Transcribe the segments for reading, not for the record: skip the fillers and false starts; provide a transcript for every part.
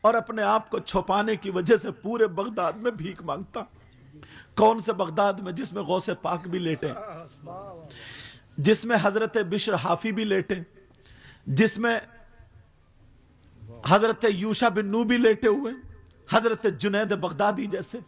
اور اپنے آپ کو چھپانے کی وجہ سے پورے بغداد میں بھیک مانگتا. کون سے بغداد میں؟ جس میں غوث پاک بھی لیٹے، جس میں حضرت بشر حافی بھی لیٹے، جس میں حضرت یوشع بن نون بھی لیٹے ہوئے، حضرت جنید بغدادی جیسے.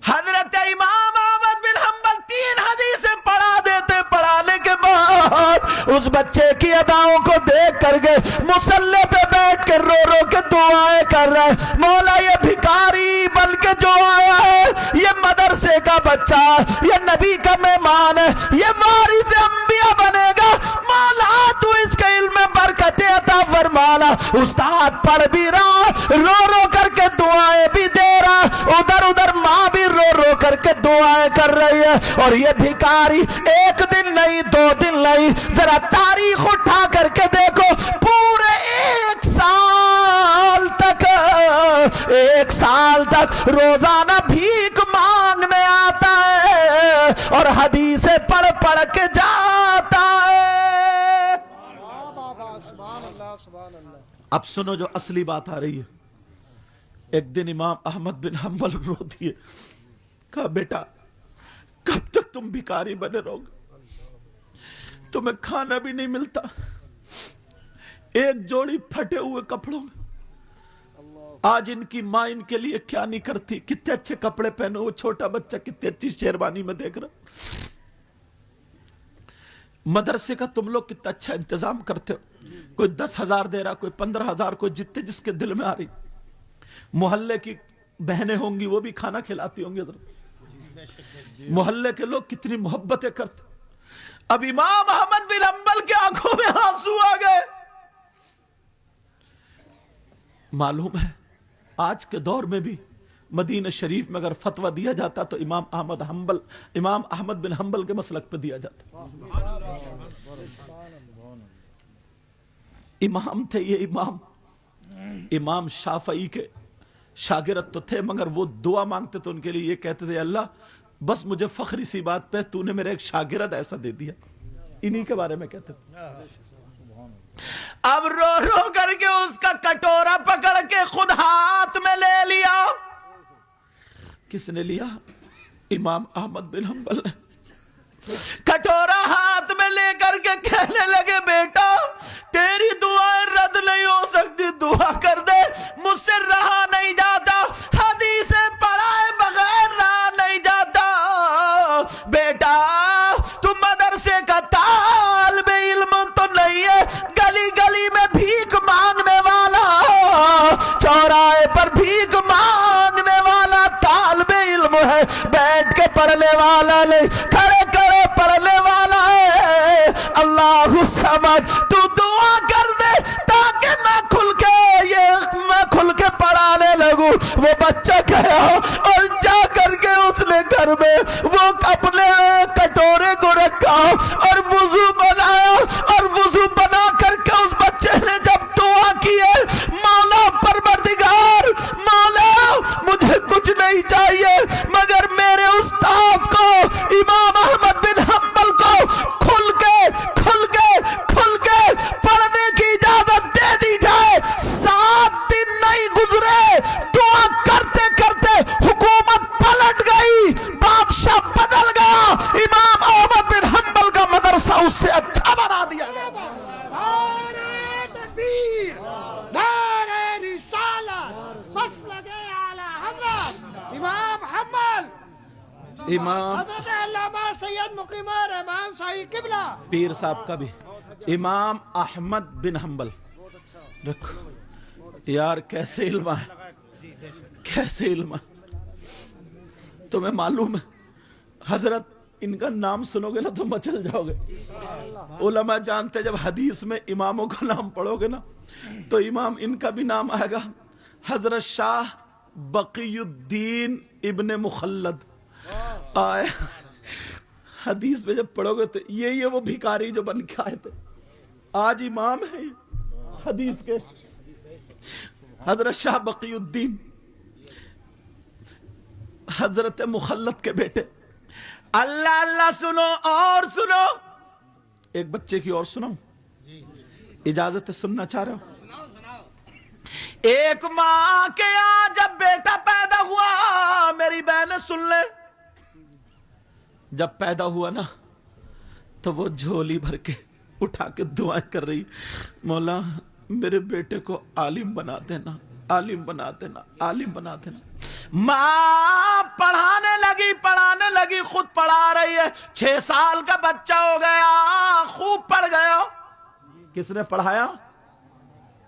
حضرت امام احمد بن حنبل 3 حدیثیں پڑھا دیتے، پڑھانے کے بعد اس بچے کی اداؤں کو دیکھ کر کے مصلی پہ بیٹھ کر رو رو کے دعائیں کر رہا ہے. مولا یہ بھکاری بن کے جو آیا ہے، یہ مدرسے کا بچہ، یہ نبی کا مہمان ہے، یہ وارث انبیاء بنے گا. مولا تو اس کے علم میں برکت عطا فرمانا. استاد پڑھ بھی رہا، رو رو کر کے دعائیں بھی دے رہا، ادھر ادھر ماں بھی رو رو کر کے دعائیں کر رہی ہے. اور یہ بھکاری 1 دن نہیں 2 دن نہیں، ذرا تاریخ اٹھا کر کے دیکھو، پورے 1 سال تک روزانہ بھیک مانگنے آتا ہے اور حدیثیں پڑھ پڑھ کے جاتا ہے. اب سنو جو اصلی بات آ رہی ہے. ایک دن امام احمد بن حنبل رو دیے، کہا بیٹا کب تک تم بھکاری بنے رہو گے؟ تمہیں کھانا بھی نہیں ملتا، ایک جوڑی پھٹے ہوئے کپڑوں میں. آج ان کی ماں ان کے لیے کیا نہیں کرتی، کتنے اچھے کپڑے پہنے ہوئے چھوٹا بچہ کتنے اچھی شیروانی میں دیکھ رہا. مدرسے کا تم لوگ کتنا اچھا انتظام کرتے ہو، کوئی 10,000 دے رہا، کوئی 15,000، کوئی جتنے جس کے دل میں آ رہی. محلے کی بہنیں ہوں گی وہ بھی کھانا کھلاتی ہوں گی. محلے کے لوگ کتنی محبتیں کرتے. اب امام احمد بن حنبل کی آنکھوں میں آنسو آ گئے. معلوم ہے آج کے دور میں بھی مدینہ شریف میں اگر فتویٰ دیا جاتا تو امام احمد بن حنبل کے مسلک پہ دیا جاتا. امام تھے یہ امام شافعی کے شاگرد تو تھے، مگر وہ دعا مانگتے تو ان کے لیے یہ کہتے تھے اللہ بس مجھے فخری سی بات پہ تو نے میرے ایک شاگرد ایسا دے دیا. انہی کے بارے میں کہتے تھے. اب رو رو کر کے اس کا کٹورا پکڑ کے خود ہاتھ میں لے لیا. کس نے لیا؟ امام احمد بن حنبل نے. کٹورا ہاتھ میں لے کر کے کہنے لگے بیٹا تیری دعائیں رد نہیں ہو سکتی، دعا کر دے، مجھ سے رہا نہیں جاتا، حدیثیں پڑھائے بغیر رہا نہیں جاتا. بیٹا تم مدرسے کا طالب علم تو نہیں ہے، گلی گلی میں بھیک مانگنے والا، چوراہے پر بھیک مانگنے والا طالب علم ہے، بیٹھ کے پڑھنے والا نہیں، کھڑے کھڑے پڑھنے والا ہے. اللہ سمجھ تو دعا کر دے تاکہ میں کھل کے پڑھانے لگوں. وہ بچہ گیا اور جا کر کے اس نے گھر میں وہ اپنے کٹورے کو رکھا اور وضو بنایا، اور وضو بنا کر کے اس بچے نے جب دعا کی ہے مولا پروردگار، مولا مجھے کچھ نہیں چاہیے مگر میرے استاد کو امام احمد بن حنبل کو کھل کے پڑھنے کی اجازت دے دی جائے. 7 دن نہیں گزرے، دعا کرتے کرتے حکومت پلٹ گئی، بادشاہ بدل گیا، امام احمد بن حنبل کا مدرسہ اس سے اچھا بنا دیا گیا. نعرہ تکبیر، نعرہ رسالت، مسلک اعلی حضرت امام حنبل، حضرت علامہ سید مقیم رحمان صاحب قبلہ پیر صاحب کا بھی. امام احمد بن حنبل رکھو یار، کیسے علم ہے، کیسے علم ہے. تمہیں معلوم ہے حضرت ان کا نام سنو گے نا تو مچل جاؤ گے. علماء جانتے جب حدیث میں اماموں کا نام پڑھو گے نا تو امام ان کا بھی نام آئے گا. حضرت شاہ بقی الدین ابن مخلد آئے. حدیث میں جب پڑھو گے تو یہ وہ بھکاری جو بن کے آئے تھے آج امام ہے حدیث کے. حضرت شاہ بقی الدین حضرت مخلد کے بیٹے. اللہ اللہ سنو اور سنو، ایک بچے کی اور سنو، اجازت ہے سننا چاہ رہے ہو؟ ایک ماں کے یہاں جب بیٹا پیدا ہوا، میری بہنیں سن لے، جب پیدا ہوا نا تو وہ جھولی بھر کے اٹھا کے دعائیں کر رہی، مولا میرے بیٹے کو عالم بنا دینا، عالم بنا دینا، عالم بنا دینا۔ ماں پڑھانے لگی، خود پڑھا رہی ہے، 6 سال کا بچہ ہو گیا، خوب پڑھ گیا۔ کس نے پڑھایا؟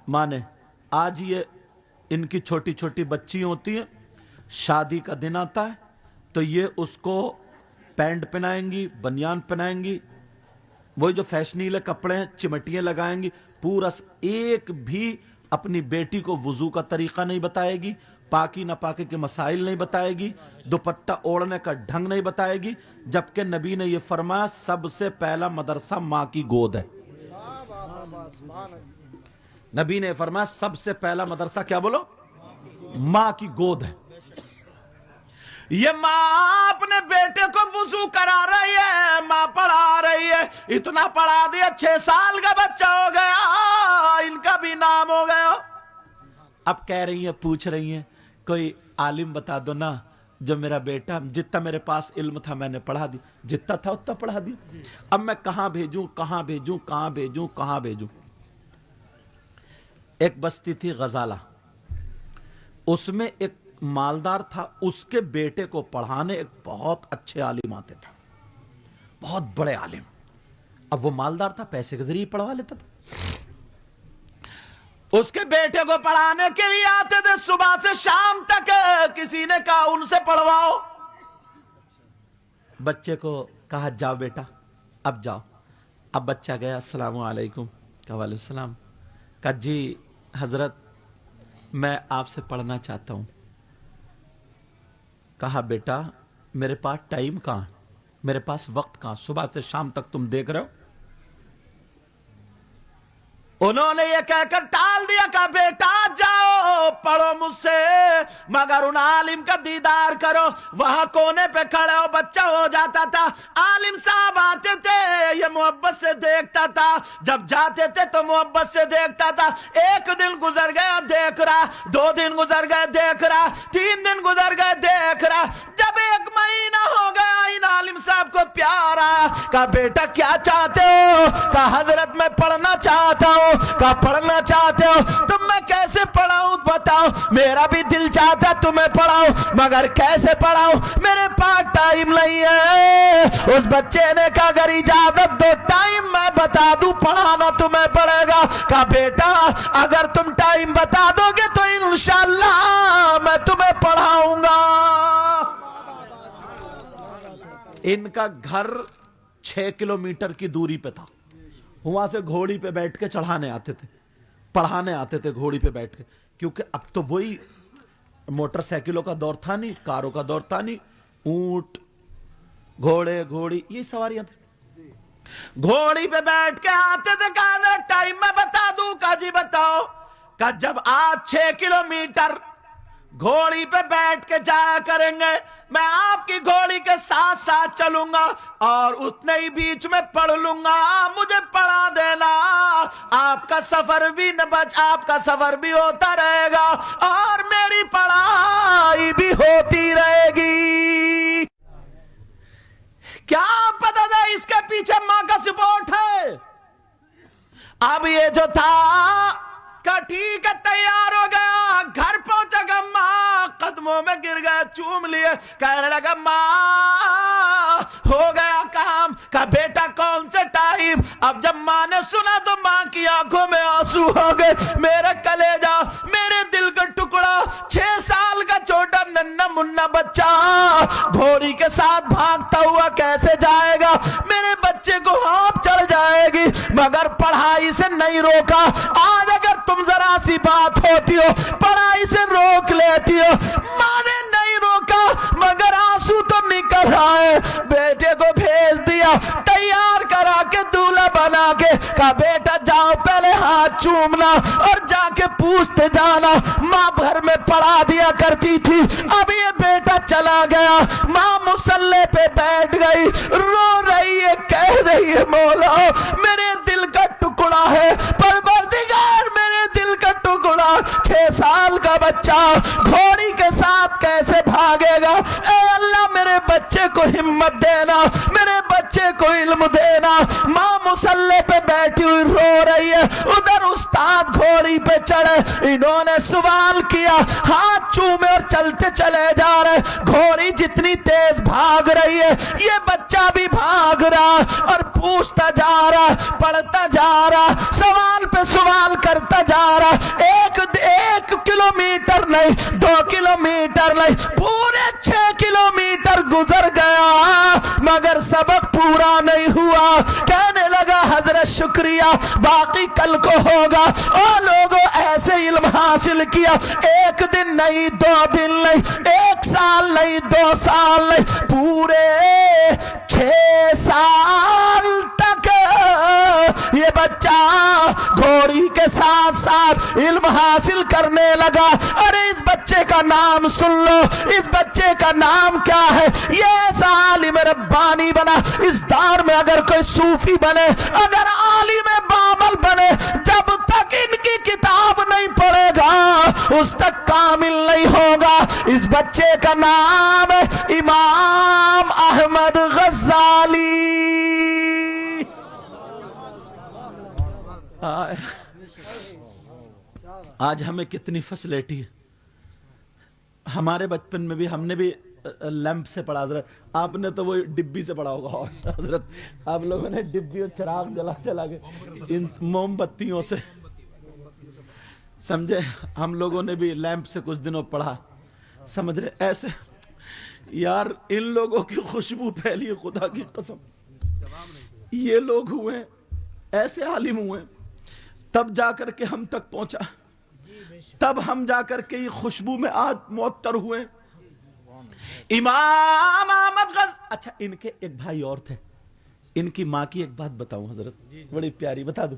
ماں نے۔ آج یہ ان کی چھوٹی چھوٹی بچی ہوتی ہیں، شادی کا دن آتا ہے تو یہ اس کو پینٹ پہنائیں گی، بنیان پہنائیں گی، وہی جو فیشنیلے کپڑے ہیں، چمٹیاں لگائیں گی، پورا ایک بھی اپنی بیٹی کو وضو کا طریقہ نہیں بتائے گی، پاکی ناپاکی کے مسائل نہیں بتائے گی، دوپٹہ اوڑھنے کا ڈھنگ نہیں بتائے گی، جبکہ نبی نے یہ فرمایا سب سے پہلا مدرسہ ماں کی گود ہے۔ نبی نے فرمایا سب سے پہلا مدرسہ کیا بولو؟ ماں کی گود ہے۔ یہ ماں اپنے بیٹے کو وضو کرا رہی ہے، ماں پڑھا رہی ہے، اتنا پڑھا دیا 6 سال کا بچہ ہو گیا، ان کا بھی نام ہو گیا۔ اب کہہ رہی ہیں، پوچھ رہی ہیں کوئی عالم بتا دو نا، جو میرا بیٹا، جتنا میرے پاس علم تھا میں نے پڑھا دی، جتنا تھا اتنا پڑھا دیا، اب میں کہاں بھیجوں کہاں بھیجوں کہاں بھیجوں کہاں بھیجوں۔ ایک بستی تھی غزالہ، اس میں ایک مالدار تھا، اس کے بیٹے کو پڑھانے ایک بہت اچھے عالم آتے تھے، بہت بڑے عالم۔ اب وہ مالدار تھا، پیسے کے ذریعے پڑھوا لیتا تھا، اس کے بیٹے کو پڑھانے کے لیے آتے تھے، صبح سے شام تک کسی نے کہا ان سے پڑھواؤ۔ بچے کو کہا جاؤ بیٹا، اب جاؤ۔ اب بچہ گیا، السلام علیکم، کہا وعلیکم السلام، کہا جی حضرت میں آپ سے پڑھنا چاہتا ہوں۔ کہا بیٹا میرے پاس ٹائم کہاں، میرے پاس وقت کہاں، صبح سے شام تک تم دیکھ رہے ہو۔ انہوں نے یہ کہہ کر ٹال دیا، کہا بیٹا جاؤ پڑھو مجھ سے، مگر ان عالم کا دیدار کرو۔ وہاں کونے پہ کھڑے ہو، بچہ ہو جاتا تھا، عالم صاحب آتے تھے، یہ محبت سے دیکھتا تھا، جب جاتے تھے تو محبت سے دیکھتا تھا۔ 1 دن گزر گیا دیکھ رہا، 2 دن گزر گئے دیکھ رہا، 3 دن گزر گئے دیکھ رہا، جب 1 مہینہ ہو گیا ان عالم صاحب کو پیار آیا۔ کہا بیٹا کیا چاہتے ہو؟ کہا حضرت میں پڑھنا چاہتا ہوں۔ کہا پڑھنا چاہتے ہو تو میں کیسے پڑھاؤں بتاؤ، میرا بھی دل چاہتا تمہیں پڑھاؤں، مگر کیسے پڑھاؤں، میرے پاس ٹائم نہیں ہے۔ اس بچے نے کہا اگر اجازت دو ٹائم میں بتا دوں، پڑھانا تمہیں پڑے گا۔ کہا بیٹا اگر تم ٹائم بتا دو گے تو انشاءاللہ میں تمہیں پڑھاؤں گا۔ ان کا گھر 6 کلومیٹر کی دوری پہ تھا، وہاں سے گھوڑی پہ بیٹھ کے چڑھانے آتے تھے، پڑھانے آتے تھے گھوڑی پہ بیٹھ کے، کیونکہ اب تو وہی موٹر سائیکلوں کا دور تھا نہیں، کاروں کا دور تھا نہیں، اونٹ گھوڑے گھوڑی یہ سواریاں تھیں، گھوڑی پہ بیٹھ کے آتے تھے۔ کہا ٹائم میں بتا دوں؟ کہا جی بتاؤ۔ کہا جب آج 6 کلومیٹر گھوڑی پہ بیٹھ کے جایا کریں گے، میں آپ کی گھوڑی کے ساتھ ساتھ چلوں گا اور اتنے ہی بیچ میں پڑھ لوں گا، مجھے پڑھا دینا، آپ کا سفر بھی نہ بچ، آپ کا سفر بھی ہوتا رہے گا اور میری پڑھائی بھی ہوتی رہے گی۔ کیا پتہ تھا اس کے پیچھے ماں کا سپورٹ ہے؟ اب یہ جو تھا کہ ٹھیک ہے تیار ہو گیا، گھر پہنچا گا، ماں قدموں میں گر گیا، چوم لیے، کہنے لگا ماں ہو گیا کام۔ کہا بیٹا کون سے ٹائم؟ اب جب ماں نے سنا تو ماں کی آنکھوں میں آنسو ہو گئے، میرے کلیجہ، میرے دل کا ٹکڑا، 6 سال کا چھوٹا ننھا منا بچہ گھوڑی کے ساتھ بھاگتا ہوا کیسے جائے گا، میرے بچے کو ہانپ چڑھ جائے گی، مگر پڑھائی سے نہیں روکا۔ آج اگر تم ذرا سی بات ہوتی ہو پڑھائی سے روک لیتی ہو، ماں نے نہیں روکا مگر آنسو تو نکل آئے، بیٹے کو بھیج دیا تیار کرا کے دولہا بنا کے، کہا بیٹا جاؤ پہلے ہاتھ چومنا اور جا کے پوچھتے جانا۔ ماں گھر میں پڑھا دیا کرتی تھی، اب یہ بیٹا چلا گیا، ماں مصلی پہ بیٹھ گئی، رو رہی ہے، کہہ رہی ہے مولا میرے دل کا ٹکڑا ہے، پروردگار میرے دل کا ٹکڑا 6 سال बच्चा घोड़ी के साथ कैसे भागेगा। ए अल्लाह मेरे बच्चे को हिम्मत देना, मेरे बच्चे को इल्म देना। माँ मुसल्ले पे बैठी हुई रो रही है, उधर उस्ताद घोड़ी पे चढ़े। इन्होंने सवाल किया, हाथ चूमे और चलते चले जा रहे। घोड़ी जितनी तेज भाग रही है ये बच्चा भी भाग रहा और पूछता जा रहा, पढ़ता जा रहा, सवाल पे सवाल करता जा रहा। एक किलोमीटर नहीं, 2 किलोमीटर नहीं, पूरे 6 किलोमीटर गुजर गया मगर सबक पूरा नहीं हुआ। कहने लगा हजरत शुक्रिया, बाकी कल को होगा। और लोगों ऐसे इल्म हासिल किया, 1 दिन नहीं, 2 दिन नहीं, 1 साल नहीं, 2 साल नहीं, पूरे 6 साल तक ये बच्चा घोड़ी के साथ साथ इल्म हासिल करने लगा। अरे इस बच्चे का नाम सुन लो, इस बच्चे का नाम क्या है? ये ऐसा आलिम रब्बानी बना। इस दौर में अगर कोई सूफी बने, अगर आलिम बामल बने, जब तक इनकी किताब नहीं पढ़ेगा उस तक कामिल नहीं होगा। इस बच्चे का नाम है इमाम अहमद गज़ाली। आज हमें कितनी फैसिलिटी है। हमारे बचपन में भी हमने भी लैंप से पढ़ा। हजरत आपने तो वो डिब्बी से पढ़ा होगा, और हजरत आप लोगों ने डिब्बी और चिराग जला के इन मोमबत्तियों से, समझे। हम लोगों ने भी लैंप से कुछ दिनों पढ़ा, समझ रहे। ऐसे यार इन लोगों की खुशबू फैली, खुदा की कसम। ये लोग हुए ऐसे आलिम हुए, तब जाकर के हम तक पहुंचा, तब हम जाकर के ये खुशबू में आज मुअत्तर हुए। इमाम अहमद अच्छा, इनके एक भाई और थे। इनकी माँ की एक बात बताऊं हजरत, बड़ी प्यारी, बता दूं।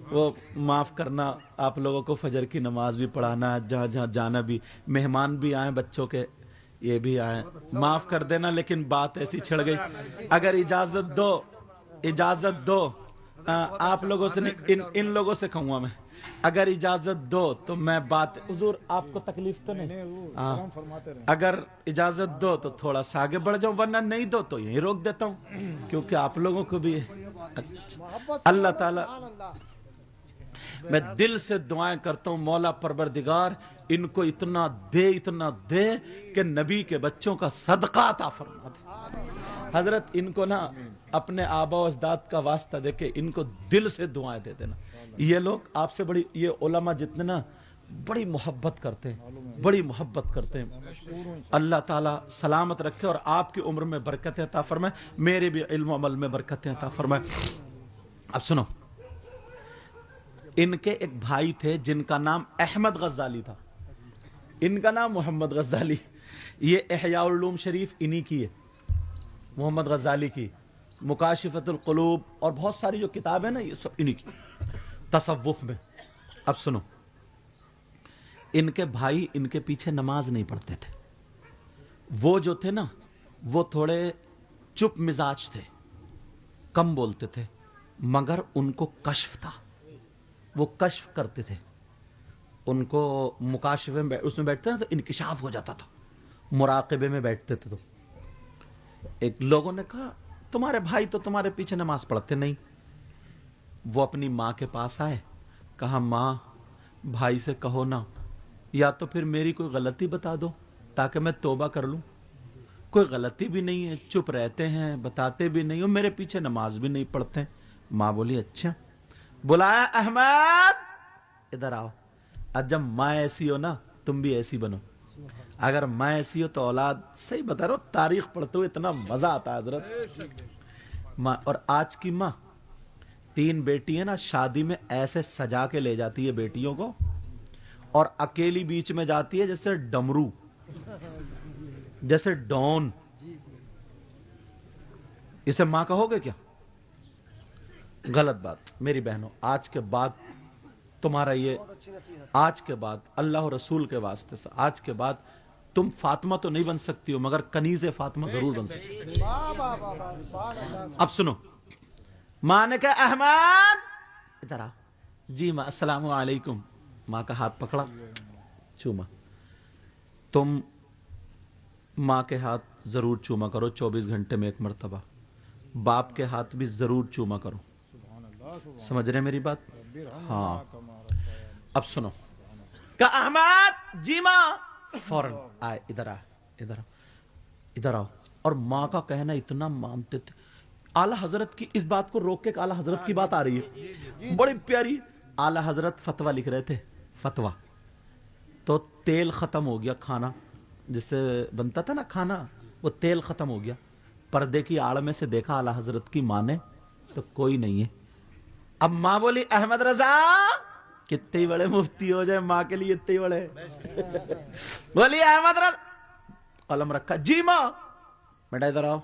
वो माफ करना, आप लोगों को फजर की नमाज भी पढ़ाना, जहाँ जहाँ जाना भी, मेहमान भी आए बच्चों के, ये भी आए, माफ कर देना। लेकिन बात ऐसी छिड़ गई, अगर इजाजत दो आप लोगों से नहीं, इन लोगों से कहूंगा मैं, अगर इजाजत दो तो मैं बात, हुजूर आपको तकलीफ तो नहीं, अगर इजाजत दो तो थोड़ा सा आगे बढ़ जाओ, वरना नहीं दो तो यहीं रोक देता हूं, क्योंकि आप लोगों को भी अल्लाह ताला, मैं दिल से दुआएं करता हूं, मौला परवरदिगार इनको इतना दे कि नबी के बच्चों का सदका अता फरमा दे। हजरत इनको ना अपने आबा और अजदाद का वास्ता देके इनको दिल से दुआएं दे देना। ये लोग आपसे बड़ी, ये उलमा जितने ना बड़ी मोहब्बत करते हैं, बड़ी मोहब्बत करते हैं। अल्लाह ताला सलामत रखे और आपकी उम्र में बरकतें अता फरमाए, मेरे भी इल्म अमल में बरकतें अता फरमाए। अब सुनो, इनके एक भाई थे जिनका नाम अहमद गज़ाली था, इनका नाम मोहम्मद गज़ाली। ये इहया उलूम शरीफ इन्हीं की है, मोहम्मद गज़ाली की, मुकाशिफतुल क़ुलूब और बहुत सारी जो किताब है ना, ये सब इन्हीं की, तसव्वुफ में। अब सुनो, इनके भाई इनके पीछे नमाज नहीं पढ़ते थे। वो जो थे ना, वो थोड़े चुप मिजाज थे, कम बोलते थे, मगर उनको कश्फ था, वो कश्फ करते थे। उनको मुकाशिफे में उसमें बैठते थे तो इनकिशाफ हो जाता था, मुराक़बे में बैठते थे। तो एक लोगों ने कहा, तुम्हारे भाई तो तुम्हारे पीछे नमाज पढ़ते नहीं। वो अपनी माँ के पास आए, कहा माँ भाई से कहो ना, या तो फिर मेरी कोई गलती बता दो ताकि मैं तौबा कर लूँ। कोई गलती भी नहीं है, चुप रहते हैं, बताते भी नहीं, और मेरे पीछे नमाज भी नहीं पढ़ते। माँ बोली अच्छा। बुलाया, अहमद इधर आओ। आज जब माँ ऐसी हो ना, तुम भी ऐसी बनो। अगर माँ ऐसी हो तो औलाद, सही बता रहा हूं, तारीख पढ़ते हुए इतना मजा आता है हजरत। माँ, और आज की माँ 3 बेटी है ना, शादी में ऐसे सजा के ले जाती है बेटियों को, और अकेली बीच में जाती है जैसे डमरू, जैसे डॉन। इसे माँ कहोगे क्या? गलत बात। मेरी बहनों, आज के बाद तुम्हारा ये, आज के बाद अल्लाह और रसूल के वास्ते से, आज के बाद तुम फातिमा तो नहीं बन सकती हो, मगर कनीज़े फातिमा जरूर बन सकती हो। अब सुनो, माँ ने कहा अहमद इधर आ। जी माँ, अस्सलाम वालेकुम। माँ का हाथ पकड़ा, चूमा। तुम माँ के हाथ जरूर चूमा करो 24 घंटे में एक मरतबा, बाप के हाथ भी जरूर चूमा करो। समझ रहे मेरी बात? हाँ। अब सुनो, का अहमद जी माँ, फौरन आए, इधर आ, इधर आओ, इधर आओ। और माँ का कहना इतना मानते थे। आला हजरत की इस बात को रोक के, आला हजरत की बात आ रही है बड़ी प्यारी। आला हजरत फतवा लिख रहे थे, फतवा। तो तेल खत्म हो गया, खाना जिससे बनता था ना खाना, वो तेल खत्म हो गया। पर्दे की आड़ में से देखा आला हजरत की माँ ने, तो कोई नहीं है। अब माँ बोली अहमद रजा, कितने ही बड़े मुफ्ती हो जाए माँ के लिए इतने ही बड़े। बोली अहमद रजा, कलम रखा, जी माँ। बेटा इधर आओ,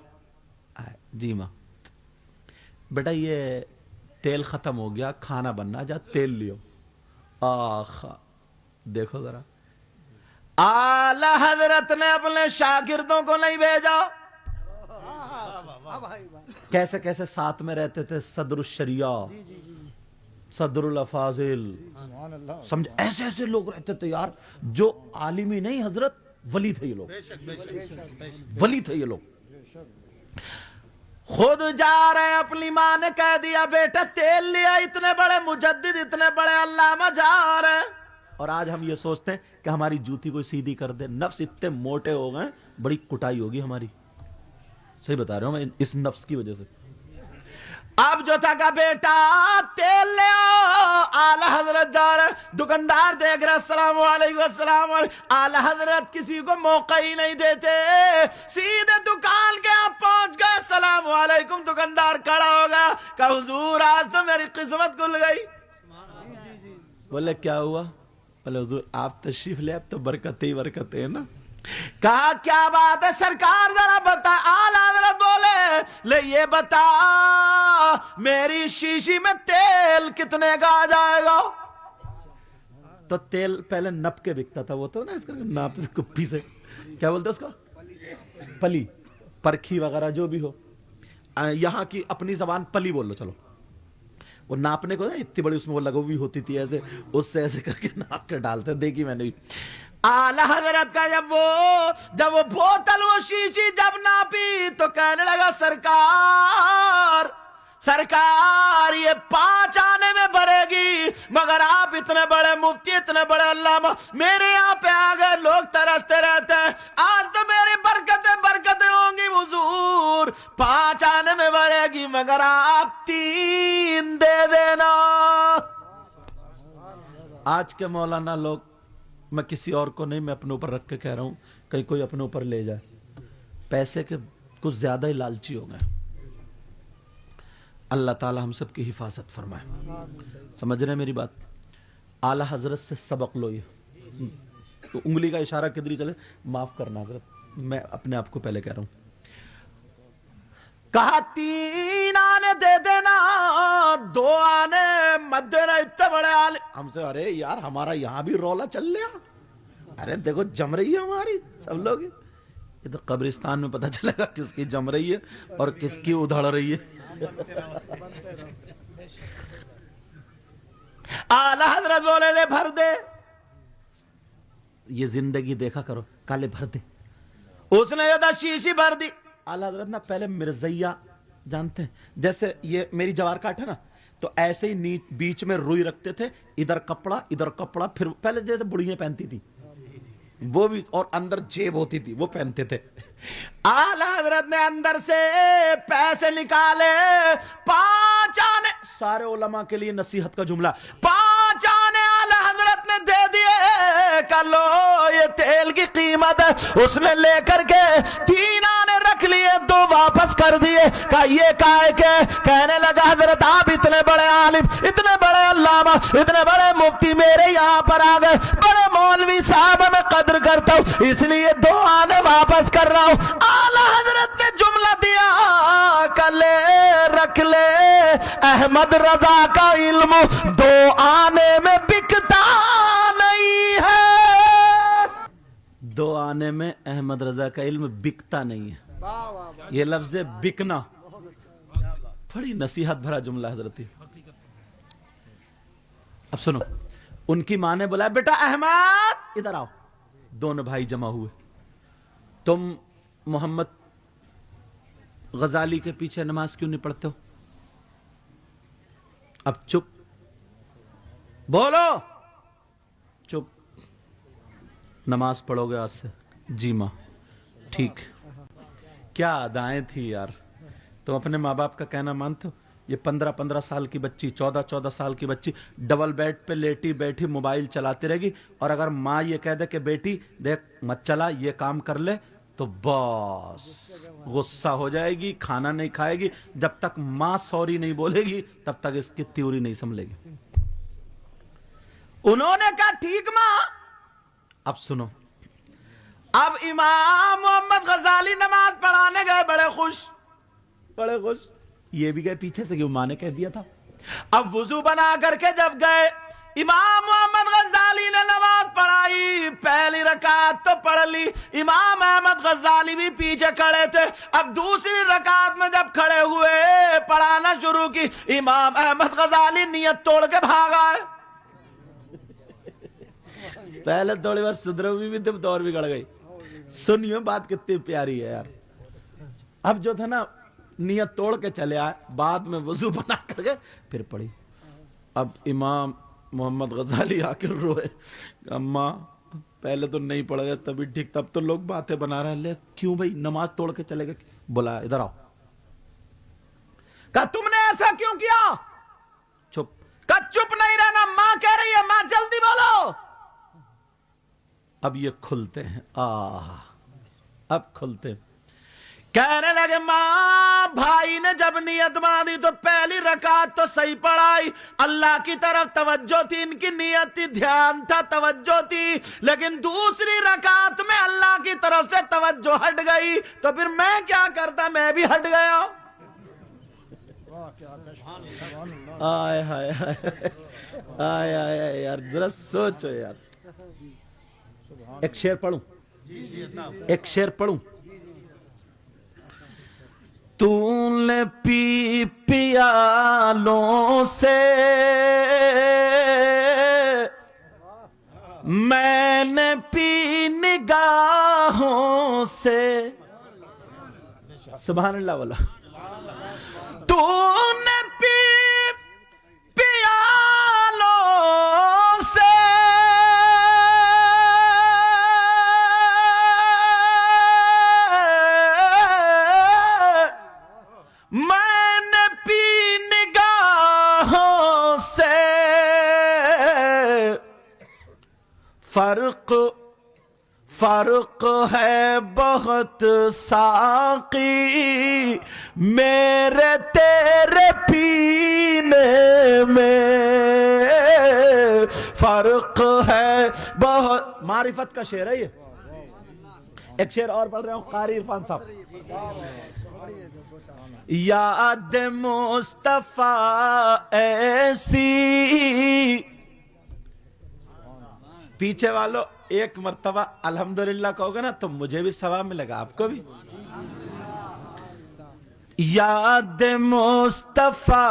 आए, जी माँ। बेटा ये तेल खत्म हो गया, खाना बनना, जा तेल लियो। आखा देखो जरा, आला हजरत ने अपने शागिर्दों को नहीं भेजा। कैसे कैसे साथ में रहते थे, सदरुल शरिया, सदरुल अफाजिल, समझ, ऐसे ऐसे लोग रहते थे यार, जो आलिमी नहीं हजरत, वली थे ये लोग, वली थे ये लोग। खुद जा रहे, अपनी माँ ने कह दिया बेटा तेल लिया, इतने बड़े मुजद्दिद, इतने बड़े अल्लामा जा रहे। और आज हम ये सोचते हैं कि हमारी जूती कोई सीधी कर दे। नफ्स इतने मोटे हो गए, बड़ी कुटाई होगी हमारी। सही बता रहा हूं मैं, इस नफ्स की वजह से। अब जो था का बेटा तेल ले आओ, आला हजरत जा रहे, दुकानदार देख रहे, अस्सलाम वालेकुम, अस्सलाम वालेकुम। आला हजरत किसी को मौका ही नहीं देते, सीधे दुकान के आप पहुंच गए, अस्सलाम वालेकुम। दुकानदार खड़ा होगा, कहा हुजूर आज तो मेरी किस्मत खुल गई। बोले क्या हुआ? बोले हुजूर आप तशरीफ ले, अब तो बरकत ही बरकत है ना। कहा क्या बात है सरकार, जरा बता। आला हजरत बोले ले ये बता, मेरी शीशी में तेल कितने का आ जाएगा? तो तेल पहले नप के बिकता था, वो तो ना इसका नापते कुप्पी से, क्या बोलते उसका, पली, परखी वगैरह जो भी हो। यहाँ की अपनी जबान पली बोल लो चलो। वो नापने को ना इतनी बड़ी उसमें वो लगी हुई होती थी, ऐसे उससे ऐसे करके नाप के डालते, देखी मैंने भी। आला हजरत का जब वो बोतल, वो शीशी जब नापी, तो कहने लगा सरकार, सरकार ये 5 आने में भरेगी, मगर आप इतने बड़े मुफ्ती, इतने बड़े अल्लामा मेरे यहाँ पे आ गए, लोग तरसते रहते हैं, आज तो मेरी बरकतें बरकतें होंगी हुजूर, 5 आने में भरेगी, मगर आप 3 दे देना। आज के मौलाना लोग, मैं किसी और को नहीं, मैं अपने ऊपर रख के कह रहा हूं, कहीं कोई अपने ऊपर ले जाए, पैसे के कुछ ज्यादा ही लालची हो गए। अल्लाह ताला हम सब की हिफाजत फरमाए। समझ रहे मेरी बात? आला हजरत से सबक लो। ये तो उंगली का इशारा किधर ही चले, माफ करना हजरत, मैं अपने आप को पहले कह रहा हूं। कहा 3 आने दे देना, 2 आने मत देना, इतने बड़े आले हमसे। अरे यार हमारा यहां भी रौला चल रहा, अरे देखो जम रही है हमारी सब लोग। ये तो कब्रिस्तान में पता चलेगा किसकी जम रही है और किसकी उधड़ रही है। आला हजरत बोले ले भर दे, ये जिंदगी देखा करो, काले भर दे। उसने ये शीशी भर दी। आला हजरत ना पहले मिर्जैया जानते हैं, जैसे ये मेरी जवार काट है ना, तो ऐसे ही बीच में रुई रखते थे, इधर कपड़ा, फिर पहले जैसे बुढ़ियां पहनती थी वो भी, और अंदर जेब होती थी वो पहनते थे। आला हजरत ने अंदर से पैसे निकाले, 5 आने, सारे उलमा के लिए नसीहत का जुमला, 5 आने आला हजरत ने दे दिए। कल लो ये तेल की कीमत है। उसने लेकर के 3 आने रख लिए, 2 वापस कर दिए। कहा ये काहे के? कहने लगा हजरत आप इतने बड़े आलिम, इतने बड़े अल्लामा, इतने बड़े मुफ्ती मेरे यहाँ पर आ गए, बड़े मौलवी साहब मैं कदर करता हूँ, इसलिए 2 आने वापस कर रहा हूँ। आला हजरत ने जुमला दिया, कल रख ले, अहमद रजा का इल्म 2 आने में बिकता नहीं है। 2 आने में अहमद रजा का इल्म बिकता नहीं है। ये लफ्ज बिकना बड़ी नसीहत भरा जुमला हजरत। अब सुनो, उनकी माँ ने बोला बेटा अहमद इधर आओ। दोनों भाई जमा हुए। तुम मोहम्मद गजाली के पीछे नमाज क्यों नहीं पढ़ते हो? अब चुप, बोलो चुप। नमाज पढ़ोगे आज से? जी मां। ठीक। क्या अदाएं थी यार। तुम अपने माँ बाप का कहना मानते हो? ये 15-15 साल की बच्ची, 14-14 साल की बच्ची डबल बेड पे लेटी बैठी मोबाइल चलाती रहेगी, और अगर माँ ये कह दे कि बेटी देख मत चला, ये काम कर ले, तो बस गुस्सा हो जाएगी, खाना नहीं खाएगी। जब तक माँ सॉरी नहीं बोलेगी तब तक इसकी थ्योरी नहीं समझेगी। उन्होंने कहा ठीक माँ। अब सुनो, अब इमाम मोहम्मद गजाली नमाज पढ़ाने गए, बड़े खुश, बड़े खुश। ये भी गए पीछे से, क्यों मां ने कह दिया था। अब वुजू बना करके जब गए, इमाम मोहम्मद गजाली ने नमाज पढ़ाई। पहली रकात तो पढ़ ली, इमाम अहमद गजाली भी पीछे खड़े थे। अब दूसरी रकात में जब खड़े हुए, पढ़ाना शुरू की, इमाम अहमद गजाली नियत तोड़ के भागा है। पहले थोड़ी बार सुधर हुई भी, तब दौर बिगड़ गई। सुनियो बात कितनी प्यारी है यार। अब जो था ना, नियत तोड़ के चले आए, बाद में वजू बना करके फिर पढ़ी। अब इमाम मोहम्मद गजाली आकर रोए, अम्मा पहले तो नहीं पढ़ रहे तभी ठीक, तब तो लोग बातें बना रहे हैं, क्यों भाई नमाज तोड़ के चले गए? बोला इधर आओ। कहा तुमने ऐसा क्यों किया? चुप। कहा चुप नहीं रहना, मां कह रही है, मां जल्दी बोलो। अब ये खुलते हैं, अब खुलते हैं। कहने लगे मां, भाई ने जब नियत बांधी तो पहली रकात तो सही पढ़ाई, अल्लाह की तरफ तवज्जो थी, इनकी नियत थी, ध्यान था, तवज्जो थी। लेकिन दूसरी रकात में अल्लाह की तरफ से तवज्जो हट गई, तो फिर मैं क्या करता, मैं भी हट गया। आय हाय हाय, आय आय यार, जरा सोचो यार। एक शेर पढ़ूं, एक शेर पढ़ूं। तूने पी पियालों से, मैंने पी निगाहों से। सुभान अल्लाह वाला। तूने पी पियालों से, मैंने पी निगाहों से। फर्क फर्क है बहुत साकी मेरे तेरे पीने में, फर्क है बहुत। मारिफत का शेर है ये। एक शेर और पढ़ रहे हो, कारी इरफान साहब। याद मुस्तफा ऐसी, पीछे वालों एक मर्तबा अल्हम्दुलिल्लाह कहोगे ना तो मुझे भी सवाब मिलेगा, आपको भी। याद मुस्तफा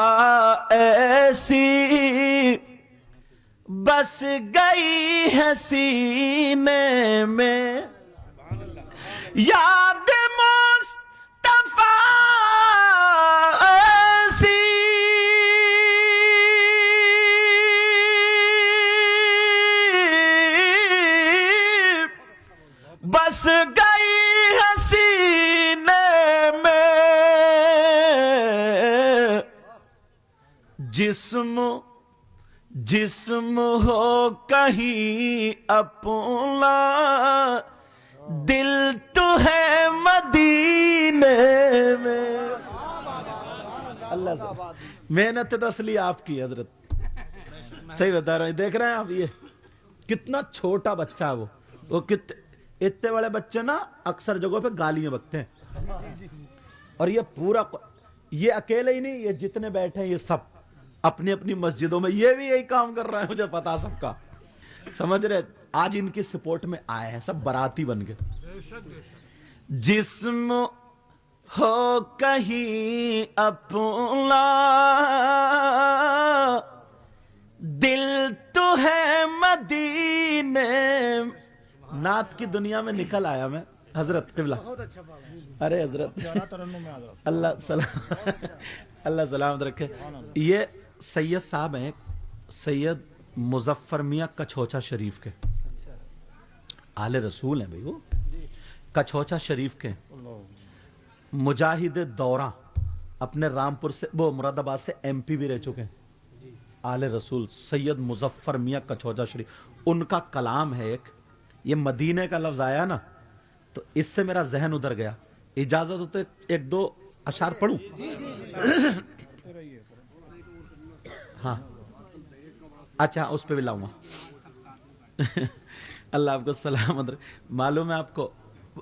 ऐसी बस गई है सीने में, याद मुस्तफा ऐसी बस गई है सीने में। जिस्म जिस्म हो कहीं अपना, दिल तो है मदीने में। अल्लाह से मेहनत तो असली आपकी हजरत, सही बता रहा हूं। देख रहे हैं आप, ये कितना छोटा बच्चा है वो इतने बड़े बच्चे ना अक्सर जगहों पे गालियां बकते हैं। और ये पूरा, ये अकेले ही नहीं, ये जितने बैठे हैं ये सब अपनी अपनी मस्जिदों में ये भी यही काम कर रहा है, मुझे पता सबका। समझ रहे, आज इनकी सपोर्ट में आए हैं, सब बाराती बन के। जिस्म हो कहीं अपना, दिल तो ہے مدینے. نعت کی دنیا میں نکل آیا میں. حضرت قبلہ, ارے حضرت اللہ سلامت رکھے. یہ سید صاحب ہیں, سید مظفر میاں کچھوچا شریف کے, آل رسول ہیں بھائی, وہ کچھوچا شریف کے مجاہد دورہ, اپنے رامپور سے, وہ مراد آباد سے ایم پی بھی رہ چکے ہیں. آل رسول سید مظفر میاں کچھوچا شریف, ان کا کلام ہے ایک. یہ مدینے کا لفظ آیا نا تو اس سے میرا ذہن ادھر گیا. اجازت ہو تو ایک دو اشعار پڑھوں؟ ہاں اچھا, اس پہ بھی لاؤں گا. اللہ آپ کو سلامت رکھے. معلوم ہے آپ کو,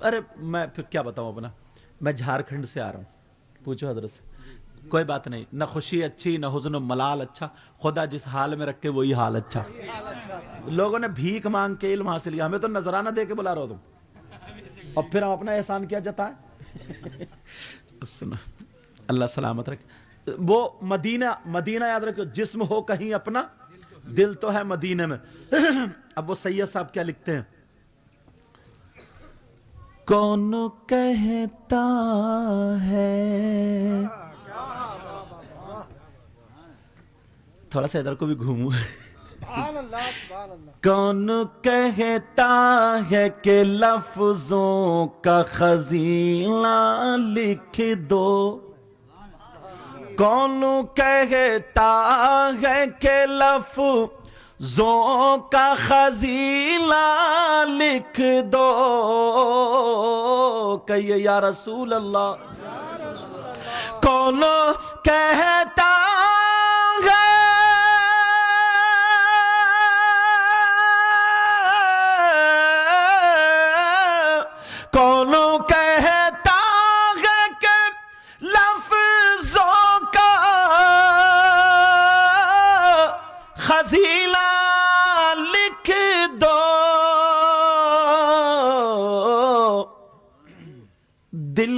ارے میں پھر کیا بتاؤں اپنا, میں جھارکھنڈ سے آ رہا ہوں. پوچھو حضرت سے, کوئی بات نہیں, نہ خوشی اچھی نہ حزن و ملال اچھا, خدا جس حال میں رکھے وہی حال اچھا. لوگوں نے بھیک مانگ کے علم حاصل کیا, ہمیں تو نذرانہ دے کے بلا رہا ہو تم, اور پھر ہم اپنا احسان کیا جتائیں. اللہ سلامت رکھے. وہ مدینہ یاد رکھو, جسم ہو کہیں اپنا, دل تو ہے مدینے میں. اب وہ سید صاحب کیا لکھتے ہیں, کون کہتا ہے, تھوڑا سا ادھر کو بھی گھوموں. کون کہتا ہے کہ لفظوں کا خزینہ لکھ دو, کون کہتا ہے کہ لفظوں کا خزینہ لکھ دو, کہیے یا رسول اللہ. کون کہتا ہے کون کہتا ہے کہ لفظوں کا خزینہ لکھ دو, دل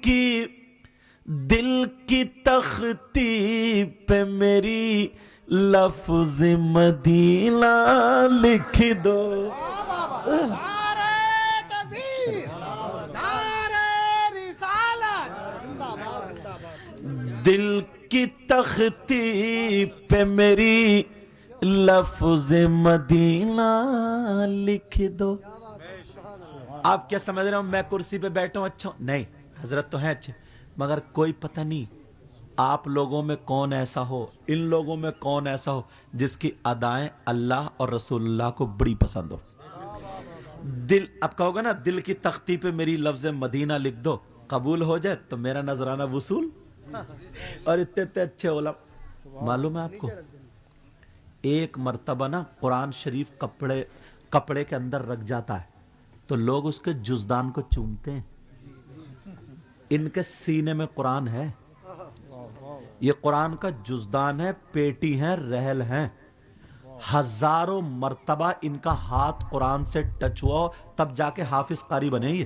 کی دل کی تختی پہ میری لفظ مدینہ لکھ دو. دل کی تختی پہ میری لفظ مدینہ لکھ دو. آپ کیا سمجھ رہے ہو میں کرسی پہ بیٹھا ہوں اچھا؟ نہیں, حضرت تو ہیں اچھے, مگر کوئی پتہ نہیں آپ لوگوں میں کون ایسا ہو, ان لوگوں میں کون ایسا ہو جس کی ادائیں اللہ اور رسول اللہ کو بڑی پسند ہو. دل, اب کہو گا نا دل کی تختی پہ میری لفظ مدینہ لکھ دو, قبول ہو جائے تو میرا نذرانہ وصول. اور اتنے اچھے علماء. معلوم ہے آپ کو, ایک مرتبہ نا قرآن شریف کپڑے کے اندر رکھ جاتا ہے تو لوگ اس کے جزدان کو چومتے ہیں. ان کے سینے میں قرآن ہے, یہ قرآن کا جزدان ہے, پیٹی ہے, رحل ہیں. ہزاروں مرتبہ ان کا ہاتھ قرآن سے ٹچ ہوا تب جا کے حافظ قاری بنے.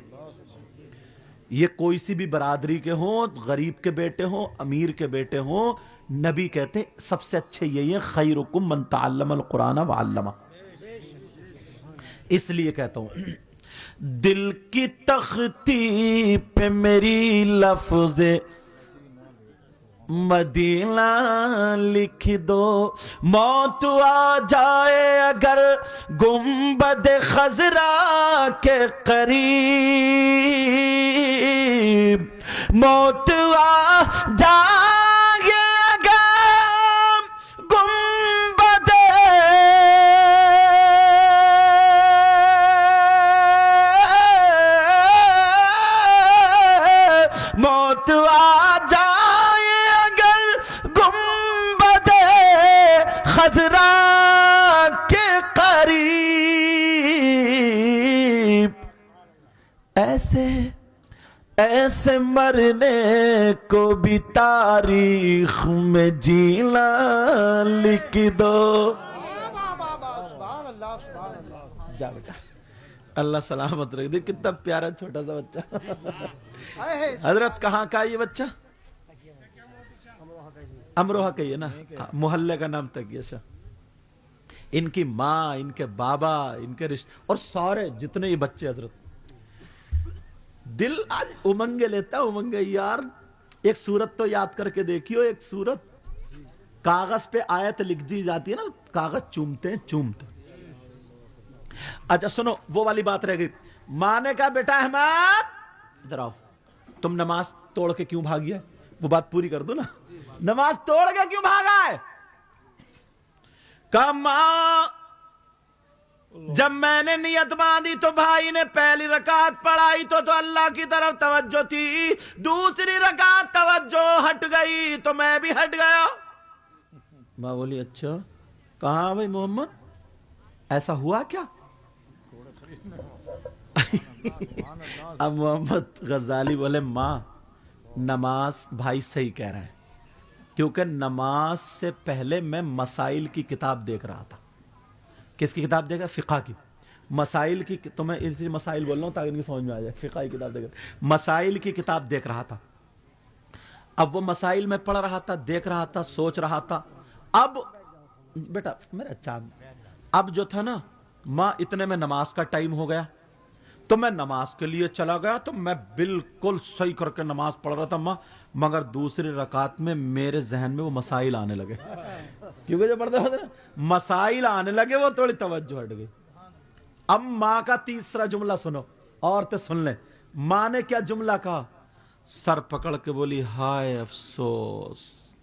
یہ کوئی سی بھی برادری کے ہوں, غریب کے بیٹے ہوں, امیر کے بیٹے ہوں, نبی کہتے سب سے اچھے یہی ہیں, خیرکم من تعلم القرآن وعلمہ. اس لیے کہتا ہوں دل کی تختی پہ میری لفظ مدینہ لکھ دو, موت آ جائے اگر گنبد خضرا کے قریب, موت آ جائے اگر گنبد موت آ جائے گنبد خضرا کے قریب, ایسے مرنے کو بھی تاریخ میں جینا لکھ دو. جا بیٹا, اللہ سلامت رکھ دے. کتنا پیارا چھوٹا سا بچہ. حضرت کہاں کا یہ بچہ؟ अमरोहा कहिए ना, मोहल्ले का नाम तकिया शाह। इनकी माँ, इनके बाबा, इनके रिश्ते और सारे जितने ही बच्चे हजरत, दिल आज उमंगे लेता, उमंगे यार। एक सूरत तो याद करके देखियो, एक सूरत कागज पे आयत लिख दी जाती है ना, कागज चूमते चूमते। अच्छा सुनो, वो वाली बात रह गई। माँ ने कहा बेटा अहमद इधर आओ, तुम नमाज तोड़ के क्यों भागी है? वो बात पूरी कर दो ना, नमाज तोड़ के क्यों भागा है? कहा माँ जब मैंने नियत बांधी तो भाई ने पहली रकात पढ़ाई तो अल्लाह की तरफ तवज्जो थी, दूसरी रकात तवज्जो हट गई तो मैं भी हट गया। माँ बोली अच्छा, कहा भाई मोहम्मद ऐसा हुआ क्या? अब मोहम्मद गजाली बोले माँ नमाज भाई सही कह रहा है, क्योंकि नमाज से पहले मैं मसाइल की किताब देख रहा था। किसकी किताब देख रहा? फिक़ा की। मसाइल की, तो मैं इसी मसाइल बोल रहा हूँ ताकि इनकी समझ में आ जाए। फिक़ा की किताब देख रहा, मसाइल की किताब देख रहा था। अब वो मसाइल में पढ़ रहा था, देख रहा था, सोच रहा था। अब बेटा मेरा चांद, अब जो था ना माँ, इतने में नमाज का टाइम हो गया तो मैं नमाज के लिए चला गया। तो मैं बिल्कुल सही करके नमाज पढ़ रहा था माँ, मगर दूसरी रकात में मेरे जहन में वो मसाइल आने लगे। क्योंकि जो पढ़ते होते ना मसाइल आने लगे, वो थोड़ी तवज्जो हट गई। अब माँ का तीसरा जुमला सुनो, और तो सुन ले। माँ ने क्या जुमला कहा? सर पकड़ के बोली हाय अफसोस,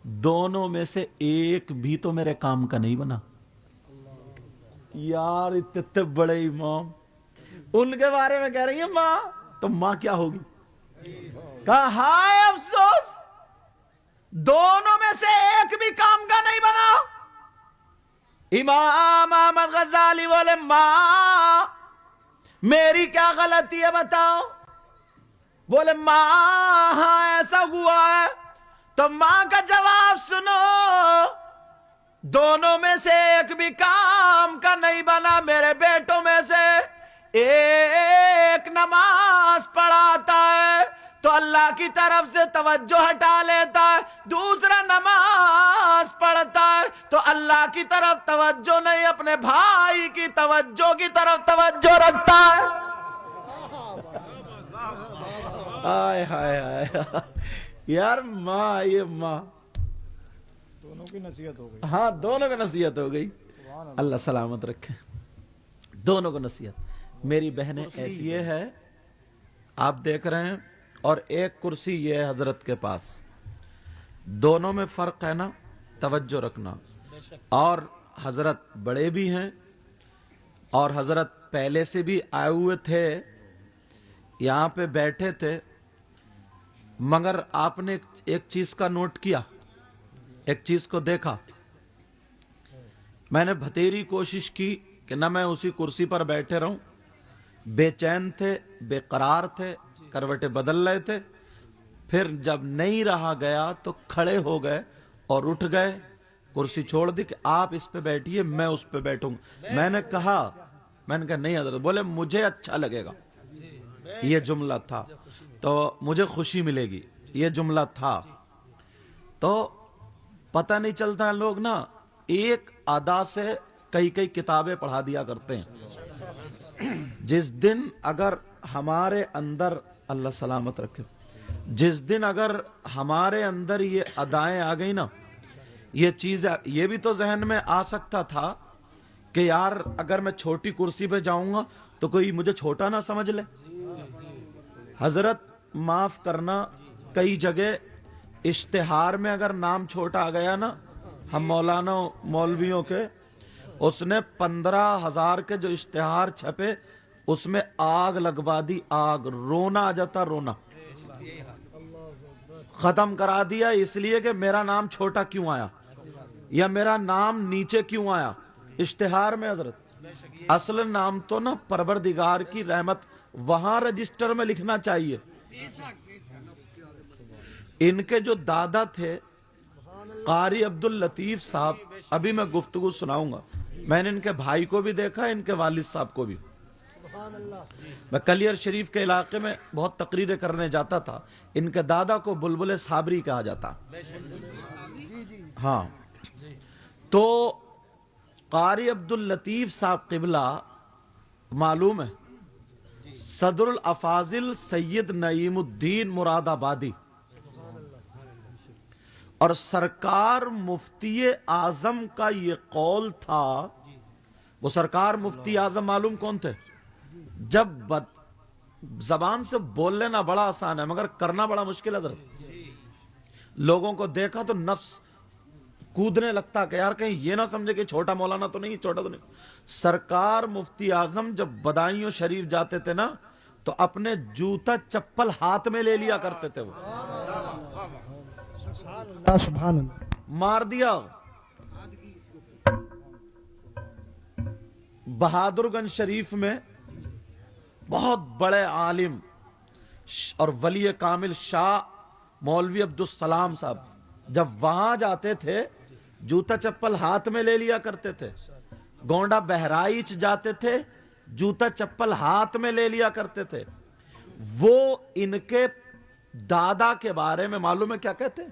दोनों में से एक भी तो मेरे काम का नहीं बना। यार इतने बड़े इमाम उनके बारे में कह रही है माँ, तो माँ क्या होगी? कहा हाय अफसोस, दोनों में से एक भी काम का नहीं बना। इमाम अहमद गजाली बोले माँ मेरी क्या गलती है बताओ? बोले माँ हाँ ऐसा हुआ है। तो माँ का जवाब सुनो, दोनों में से एक भी काम का नहीं बना। मेरे बेटों में से एक नमाज पढ़ाता है तो अल्लाह की तरफ से तवज्जो हटा लेता है, दूसरा नमाज पढ़ता है तो अल्लाह की तरफ तवज्जो नहीं, अपने भाई की तवज्जो की तरफ तवज्जो रखता है। हाय हाय हाय यार माँ, ये माँ दोनों की नसीहत हो गई। हाँ दोनों को नसीहत हो गई, अल्लाह सलामत रखे दोनों को नसीहत। मेरी बहनें ऐसी ये है आप देख रहे हैं, और एक कुर्सी ये है हजरत के पास, दोनों में फर्क है ना, तवज्जो रखना। और हजरत बड़े भी हैं और हजरत पहले से भी आए हुए थे, यहाँ पे बैठे थे, मगर आपने एक चीज का नोट किया, एक चीज को देखा। मैंने बतेरी कोशिश की कि ना मैं उसी कुर्सी पर बैठे रहूं, बेचैन थे, बेकरार थे, करवटें बदल रहे थे। फिर जब नहीं रहा गया तो खड़े हो गए और उठ गए, कुर्सी छोड़ दी कि आप इस पे बैठिए मैं उस पे बैठूंगा। मैंने कहा नहीं हजरत। बोले मुझे अच्छा लगेगा, ये जुमला था तो मुझे खुशी मिलेगी, ये जुमला था। तो पता नहीं चलता है, लोग ना एक अदा से कई कई किताबें पढ़ा दिया करते हैं। जिस दिन अगर हमारे अंदर, अल्लाह सलामत रखे, जिस दिन अगर हमारे अंदर ये अदाएं आ गई ना, ये चीज, ये भी तो जहन में आ सकता था कि यार अगर मैं छोटी कुर्सी पे जाऊंगा तो कोई मुझे छोटा ना समझ ले। हजरत माफ करना, कई जगह इश्तिहार में अगर नाम छोटा आ गया ना, हम मौलाना मौलवियों के, उसने 15,000 के जो इश्तिहार छपे उसमें आग लगवा दी, आग, रोना आ जाता, रोना खत्म करा दिया, इसलिए कि मेरा नाम छोटा क्यों आया या मेरा नाम नीचे क्यों आया इश्तिहार में। हजरत असल नाम तो ना परवरदिगार की रहमत वहां रजिस्टर में लिखना चाहिए। इनके जो दादा थे कारी अब्दुल लतीफ साहब, अभी मैं गुफ्तगू सुनाऊंगा, मैंने इनके भाई को भी देखा, इनके वालिद साहब को भी। میں کلیئر شریف کے علاقے میں بہت تقریریں کرنے جاتا تھا. ان کے دادا کو بلبل صابری کہا جاتا. ہاں تو قاری عبداللطیف صاحب قبلہ معلوم ہے صدر الافاضل سید نعیم الدین مراد آبادی اور سرکار مفتی اعظم کا یہ قول تھا. وہ سرکار مفتی اعظم معلوم کون تھے؟ جب زبان سے بول لینا بڑا آسان ہے مگر کرنا بڑا مشکل ہے. لوگوں کو دیکھا تو نفس کودنے لگتا کہ یار کہیں یہ نہ سمجھے کہ چھوٹا مولانا تو نہیں، چھوٹا تو نہیں. سرکار مفتی اعظم جب بدائیوں شریف جاتے تھے نا تو اپنے جوتا چپل ہاتھ میں لے لیا کرتے تھے. وہ سبحان اللہ. مار دیا. بہادر گنج شریف میں بہت بڑے عالم اور ولی کامل شاہ مولوی عبدالسلام صاحب جب وہاں جاتے تھے جوتا چپل ہاتھ میں لے لیا کرتے تھے. گونڈا بہرائچ جاتے تھے جوتا چپل ہاتھ میں لے لیا کرتے تھے. وہ ان کے دادا کے بارے میں معلوم ہے کیا کہتے ہیں؟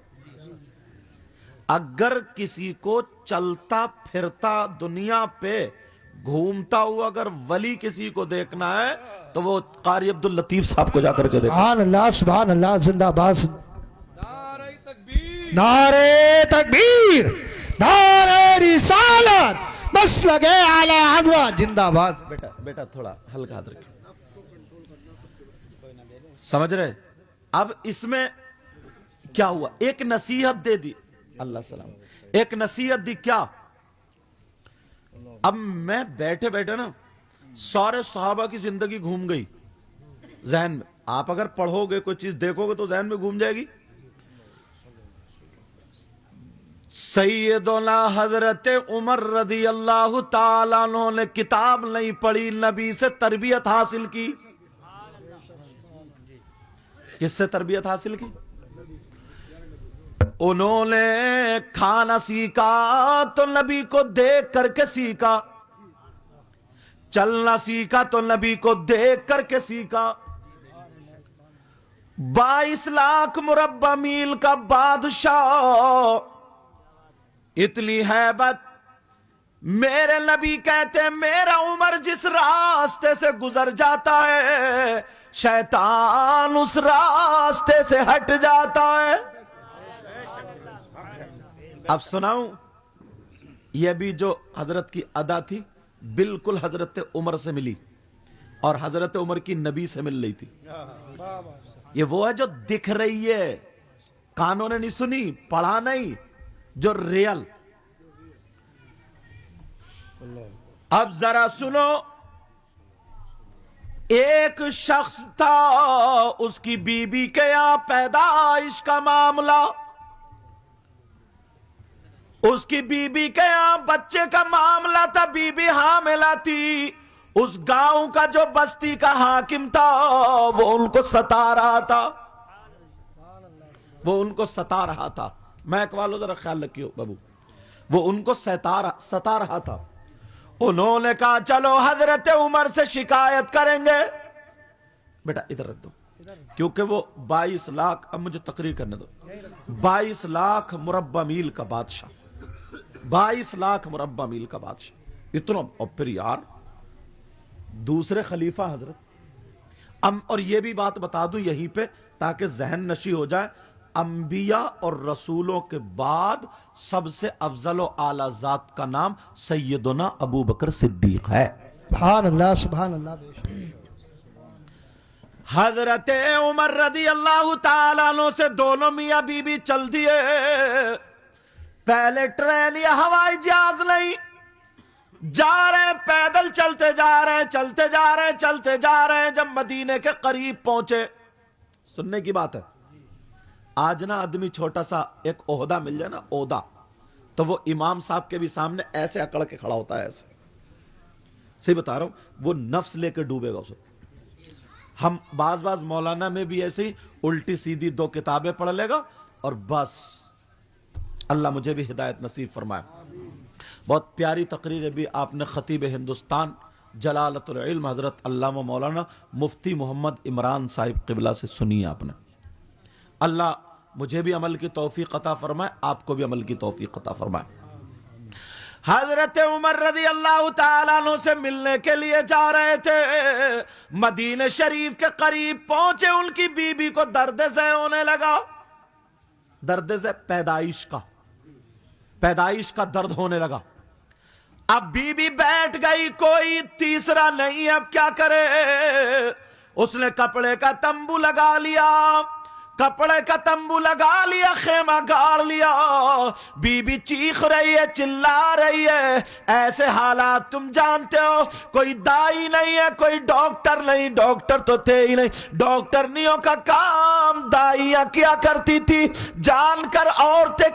اگر کسی کو چلتا پھرتا دنیا پہ گھومتا ہوا اگر ولی کسی کو دیکھنا ہے تو وہ قاری عبداللطیف صاحب کو جا کر کے دیکھنا. سبحان اللہ سبحان اللہ. زندہ باد. نعرہ تکبیر، نعرہ رسالت، مسلک اعلی حضرت زندہ باد. بیٹا تھوڑا ہلکا ہاتھ رکھیں. سمجھ رہے؟ اب اس میں کیا ہوا؟ ایک نصیحت دے دی. اللہ سلام. ایک نصیحت دی. کیا؟ اب میں بیٹھے بیٹھے نا سارے صحابہ کی زندگی گھوم گئی ذہن میں. آپ اگر پڑھو گے کوئی چیز دیکھو گے تو ذہن میں گھوم جائے گی. سیدنا حضرت عمر رضی اللہ تعالیٰ عنہ نے کتاب نہیں پڑھی، نبی سے تربیت حاصل کی. کس سے تربیت حاصل کی؟ انہوں نے کھانا سیکھا تو نبی کو دیکھ کر کے سیکھا، چلنا سیکھا تو نبی کو دیکھ کر کے سیکھا. 22 لاکھ مربع میل کا بادشاہ، اتنی ہیبت. میرے نبی کہتے ہیں میرا عمر جس راستے سے گزر جاتا ہے شیطان اس راستے سے ہٹ جاتا ہے. اب سناؤں، یہ بھی جو حضرت کی ادا تھی بالکل حضرت عمر سے ملی اور حضرت عمر کی نبی سے مل رہی تھی. یہ وہ ہے جو دکھ رہی ہے، کانوں نے نہیں سنی، پڑھا نہیں، جو ریل. اب ذرا سنو. ایک شخص تھا اس کی بیوی کے یہاں پیدائش کا معاملہ، اس کی بیوی کے یہاں بچے کا معاملہ تھا، بیوی حاملہ تھی. اس گاؤں کا جو بستی کا حاکم تھا وہ ان کو ستا رہا تھا، وہ ان کو ستا رہا تھا. میں اقوالو ذرا خیال رکھیو بابو. وہ ان کو ستا رہا تھا. انہوں نے کہا چلو حضرت عمر سے شکایت کریں گے. بیٹا ادھر رکھ دو کیونکہ وہ 22 لاکھ، اب مجھے تقریر کرنے دو. 22 لاکھ مربع میل کا بادشاہ، 22 لاکھ مربع میل کا بادشاہ اتنا. اور پھر یار دوسرے خلیفہ حضرت اور یہ بھی بات بتا دوں یہیں پہ تاکہ ذہن نشی ہو جائے، انبیاء اور رسولوں کے بعد سب سے افضل و اعلی ذات کا نام سیدنا ابو بکر صدیق ہے. سبحان اللہ سبحان اللہ. حضرت عمر رضی اللہ تعالیٰ عنہ سے دونوں میاں بیوی چل دیے. پہلے ٹرین یا ہوائی جہاز نہیں، جا رہے پیدل چلتے جا رہے ہیں، چلتے جا رہے ہیں، چلتے جا رہے ہیں. جب مدینے کے قریب پہنچے، سننے کی بات ہے، آج نا آدمی چھوٹا سا ایک عہدہ مل جائے نا، عہدہ، تو وہ امام صاحب کے بھی سامنے ایسے اکڑ کے کھڑا ہوتا ہے. ایسے صحیح بتا رہا ہوں، وہ نفس لے کے ڈوبے گا اسے. ہم بعض مولانا میں بھی ایسے ہی الٹی سیدھی 2 کتابیں پڑھ لے گا اور بس. اللہ مجھے بھی ہدایت نصیب فرمائے. بہت پیاری تقریر بھی آپ نے خطیب ہندوستان जलालत इल्म हजरत अल्लामा मौलाना मुफ्ती मोहम्मद इमरान साहिब क़िबला से सुनिए आपने। अल्लाह मुझे भी अमल की तौफीक अता फरमाए, आपको भी अमल की तौफीक अता फरमाए। हजरत उमर रज़ी अल्लाह ताला अन्हु से मिलने के लिए जा रहे थे, मदीने शरीफ के करीब पहुंचे, उनकी बीबी को दर्द से होने लगा, दर्द से पैदाइश का दर्द होने लगा। अब बीबी बैठ गई, कोई तीसरा नहीं, अब क्या करे। उसने कपड़े का तंबू लगा लिया, कपड़े का तंबू लगा लिया, खेमा गाड़ लिया। बीबी चीख रही है, चिल्ला रही है। ऐसे हालात तुम जानते हो, कोई दाई नहीं है, कोई डॉक्टर नहीं, डॉक्टर तो थे ही नहीं, डॉक्टरनियों का काम दाइयां किया करती थी, जानकर औरतें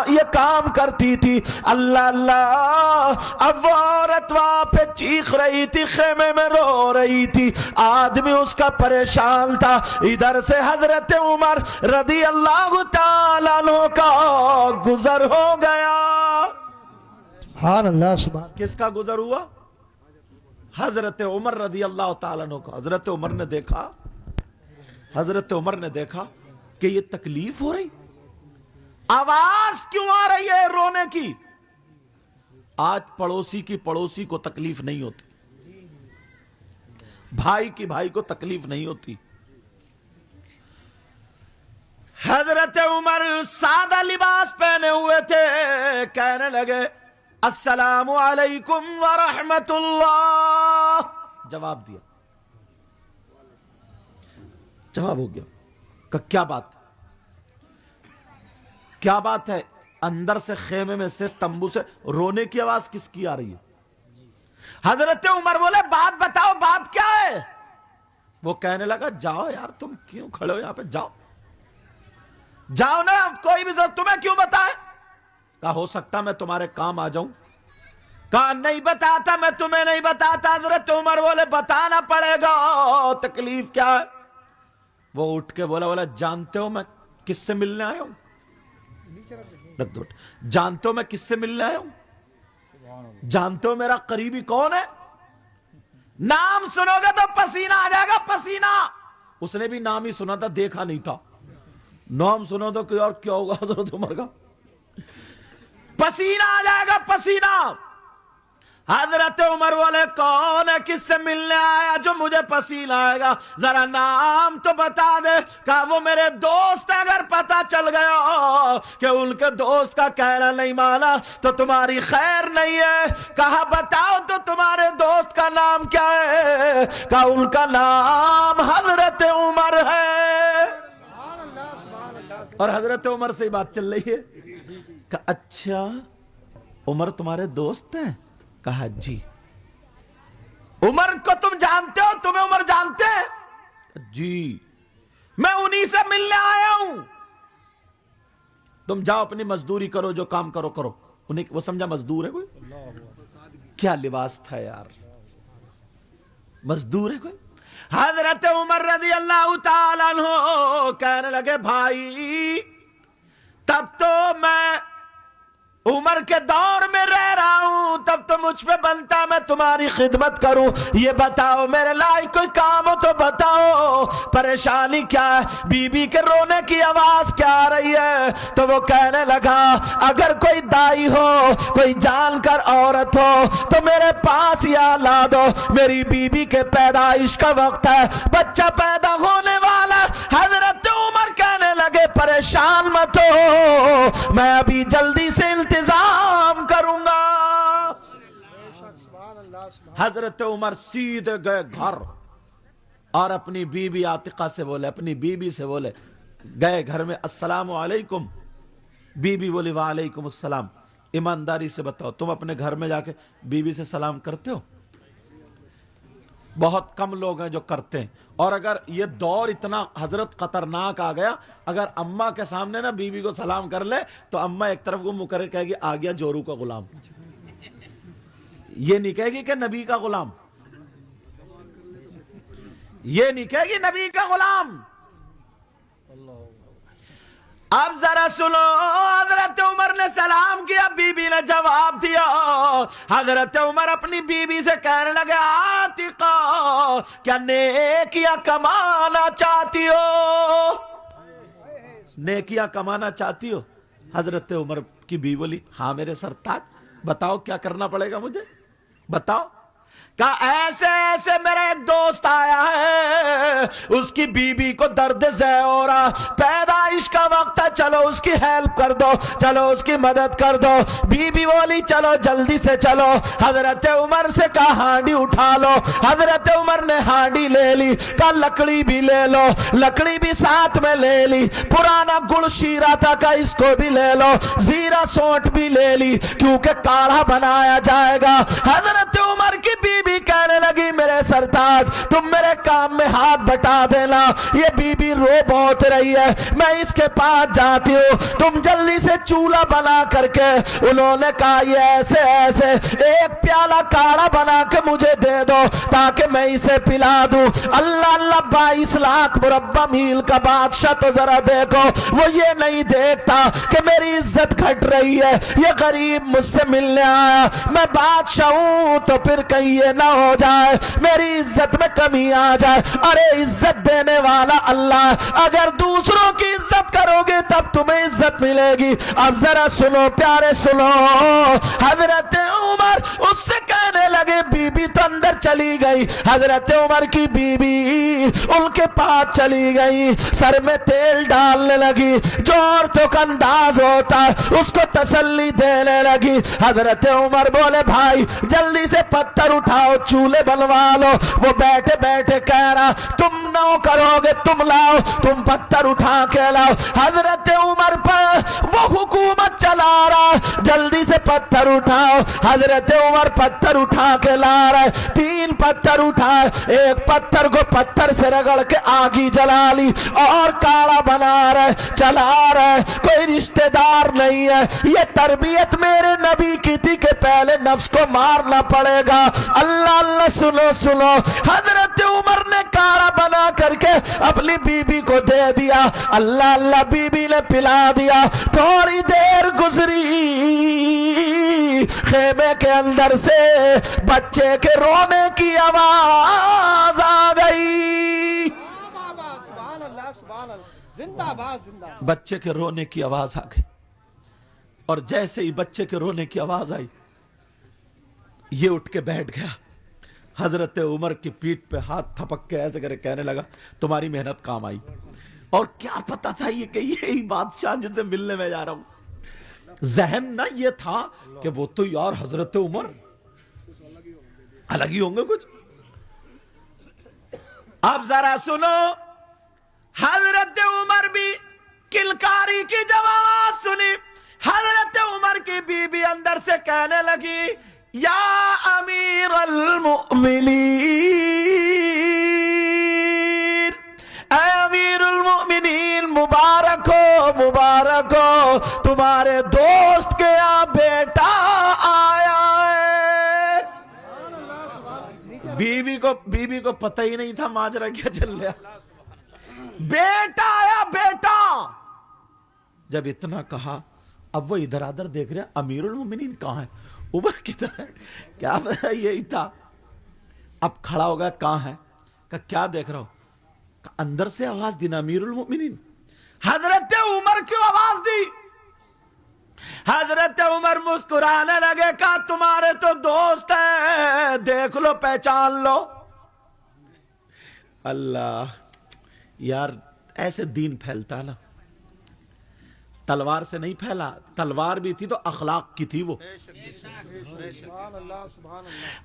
ये काम करती थी। अल्लाह अल्लाह, अब वो औरत वहां पे चीख रही थी, खेमे में रो रही थी, आदमी उसका परेशान था। इधर से हजरत उमर रज़ी अल्लाह ताला अन्हु का गुजर हो गया। सुभान अल्लाह सुभान। किसका गुजर हुआ? हजरत उमर रज़ी अल्लाह ताला अन्हु का। हजरत उमर ने देखा कि ये तकलीफ हो रही, आवाज क्यों आ रही है रोने की। आज पड़ोसी को तकलीफ नहीं होती, भाई की भाई को तकलीफ नहीं होती। हजरत उमर सादा लिबास पहने हुए थे, कहने लगे अस्सलामु अलैकुम व रहमतुल्लाह। जवाब दिया, जवाब हो गया। क्या बात है? अंदर से खेमे में से तंबू से रोने की आवाज किसकी आ रही है? हजरत उमर बोले बात बताओ, बात क्या है? वो कहने लगा जाओ यार, तुम क्यों खड़े हो यहां पे, जाओ ना, कोई भी जरूरत तुम्हें क्यों बताए। कहा हो सकता मैं तुम्हारे काम आ जाऊं। कहा नहीं बताता, मैं तुम्हें नहीं बताता। हजरत उमर बोले बताना पड़ेगा, तकलीफ क्या है? वो उठ के बोला जानते हो मैं किससे मिलने आया हूं? रख दो। जानते हो मैं किससे मिलने आया हूं? जानते हो मेरा करीबी कौन है? नाम सुनोगे तो पसीना आ जाएगा, पसीना। उसने भी नाम ही सुना था, देखा नहीं था। नाम सुनो तो कोई और क्या होगा हजरत उमर का? पसीना आ जाएगा, पसीना। हजरत उमर बोले कौन है, किससे मिलने आया जो मुझे पसीना आएगा, जरा नाम तो बता दे। कहा वो मेरे दोस्त, अगर पता चल गया कि उनके दोस्त का कहना नहीं माना तो तुम्हारी खैर नहीं है। कहा बताओ तो तुम्हारे दोस्त का नाम क्या है? कहा उनका नाम हजरत उमर है। और हजरत उमर से बात चल रही है। कहा अच्छा उमर तुम्हारे दोस्त हैं? कहा जी। उमर को तुम जानते हो? तुम्हें उमर जानते हैं? जी, मैं उन्हीं से मिलने आया हूं। तुम जाओ अपनी मजदूरी करो, जो काम करो करो। उन्हें वो समझा मजदूर है कोई? क्या लिबास था यार, मजदूर है कोई? हजरत उमर रज़ी अल्लाह ताला अन्हु कहने लगे भाई तब तो मैं उमर के दौर में रह रहा हूं, तब तो मुझ पे बनता मैं तुम्हारी खिदमत करूं। ये बताओ मेरे लायक कोई काम हो तो बताओ, परेशानी क्या है? बीबी के रोने की आवाज क्या आ रही है? तो वो कहने लगा अगर कोई दाई हो, कोई जानकार औरत हो तो मेरे पास या ला दो, मेरी बीबी के पैदाइश का वक्त है, बच्चा पैदा होने वाला। हजरत उमर कहने लगे परेशान मत हो, मैं अभी जल्दी से इंतजाम करूंगा। हजरत उमर सीधे गए घर और अपनी बीबी आतिका से बोले, अपनी बीबी से बोले, गए घर में अस्सलाम वालेकुम। बीबी बोली वालेकुम अस्सलाम। ईमानदारी से बताओ तुम अपने घर में जाके बीबी से सलाम करते हो? बहुत कम लोग हैं जो करते हैं। और अगर ये दौर इतना हजरत खतरनाक आ गया, अगर अम्मा के सामने ना बीबी को सलाम कर ले तो अम्मा एक तरफ को मुंह करके कहेगी आ गया जोरू का गुलाम, ये नहीं कहेगी कि नबी का गुलाम, ये नहीं कहेगी नबी का गुलाम। अब जरा सुनो, हजरत उमर ने सलाम किया, बीबी ने نے جواب دیا. حضرت عمر اپنی بیوی سے کہنے لگے عاتقہ کیا نیکیاں کمانا چاہتی ہو؟ نیکیاں کمانا چاہتی ہو؟ حضرت عمر کی بیوی بولی ہاں میرے سرتاج بتاؤ کیا کرنا پڑے گا مجھے بتاؤ. کہا ایسے ایسے میرا ایک دوست آیا ہے اس کی بیوی کو درد ذہ ہو رہا پیدائش کا وقت ہے چلو اس کی ہیلپ کر دو چلو اس کی مدد کر دو. بیوی بولی چلو جلدی سے چلو. حضرت عمر سے کہا ہانڈی اٹھا لو. حضرت عمر نے ہانڈی لے لی. کہا لکڑی بھی لے لو. لکڑی بھی ساتھ میں لے لی. پرانا گڑ شیرہ تھا کہ اس کو بھی لے لو. زیرہ سونٹ بھی لے لی کیونکہ کاڑھا بنایا جائے گا. حضرت عمر کی بیوی کہنے لگی میرے سرتاج تم میرے کام میں ہاتھ بٹا دینا یہ بیوی رو بہت رہی ہے میں اس کے پاس جاتی ہوں تم جلدی سے چولہا بنا کر کے. انہوں نے کہا یہ ایسے ایسے ایک پیالہ کاڑھا بنا کے مجھے دے دو تاکہ میں اسے پلا دوں. اللہ اللہ 22 لاکھ مربع میل کا بادشاہ تو ذرا دیکھو وہ یہ نہیں دیکھتا کہ میری عزت گھٹ رہی ہے یہ غریب مجھ سے ملنے آیا میں بادشاہ ہوں تو پھر کہیں یہ نہ ہو جائے میری عزت میں کمی آ جائے. ارے عزت دینے والا اللہ اگر دوسروں کی عزت کرو گے تب تمہیں عزت ملے گی. اب ذرا سنو پیارے سنو. حضرت عمر اس سے کہنے لگے بی بی تو اندر چلی گئی. حضرت عمر کی بی بی ان کے پاس چلی گئی سر میں تیل ڈالنے لگی جو عورتوں کا انداز ہوتا ہے اس کو تسلی دینے لگی. حضرت عمر بولے بھائی جلدی سے پتھر اٹھاؤ چولہے بنوا لو. وہ بیٹھے بیٹھے کہہ رہا تم نو کرو گے تم لاؤ تم پتھر اٹھا کے لاؤ. حضرت عمر پر وہ حکومت چلا رہا جلدی سے پتھر اٹھاؤ. حضرت عمر پتھر اٹھا کے لا رہے 3 پتھر اٹھائے ایک پتھر کو پتھر سے رگڑ کے آگی جلا لی اور کاڑا بنا رہے چلا رہے. کوئی رشتہ دار نہیں ہے یہ تربیت میرے نبی کی تھی کہ پہلے نفس کو مارنا پڑے گا. اللہ اللہ سنو سنو. حضرت عمر نے کاڑا بنا کر کے اپنی بیوی کو دے دیا. اللہ اللہ بیوی نے پلا دیا. تھوڑی دیر گزری خیمے کے اندر سے بچے کے رونے کی آواز آ گئی. بچے کے رونے کی آواز آ گئی اور جیسے ہی بچے کے رونے کی آواز آئی یہ اٹھ کے بیٹھ گیا. حضرت عمر کی پیٹھ پہ ہاتھ تھپک کے ایسے کرے کہنے لگا تمہاری محنت کام آئی. اور کیا پتا تھا یہ کہ یہی بادشاہ جن سے ملنے میں جا رہا ہوں. ذہن نہ یہ تھا کہ وہ تو یار حضرت عمر الگ ہی ہوں گے کچھ. اب ذرا سنو حضرت عمر بھی کلکاری کی جب آواز سنی حضرت عمر کی بیوی اندر سے کہنے لگی یا امیر المؤمنین اے امیر المؤمنین مبارک ہو تمہارے دوست کے یہاں بیٹا آیا ہے. بیوی کو پتہ ہی نہیں تھا ماجرا کیا چل رہا. بیٹا آیا بیٹا. جب اتنا کہا اب وہ ادھر ادھر دیکھ رہے امیر المومنین کہاں ہے عمر کدھر ہے کیا پتا یہی تھا. اب کھڑا ہو گیا کہاں ہے کہ کیا دیکھ رہا ہو اندر سے آواز دی نا امیر المومنین. حضرت عمر کیوں آواز دی. حضرت عمر مسکرانے لگے کہا تمہارے تو دوست ہیں دیکھ لو پہچان لو. اللہ یار ایسے دین پھیلتا نا تلوار سے نہیں پھیلا. تلوار بھی تھی تو اخلاق کی تھی وہ.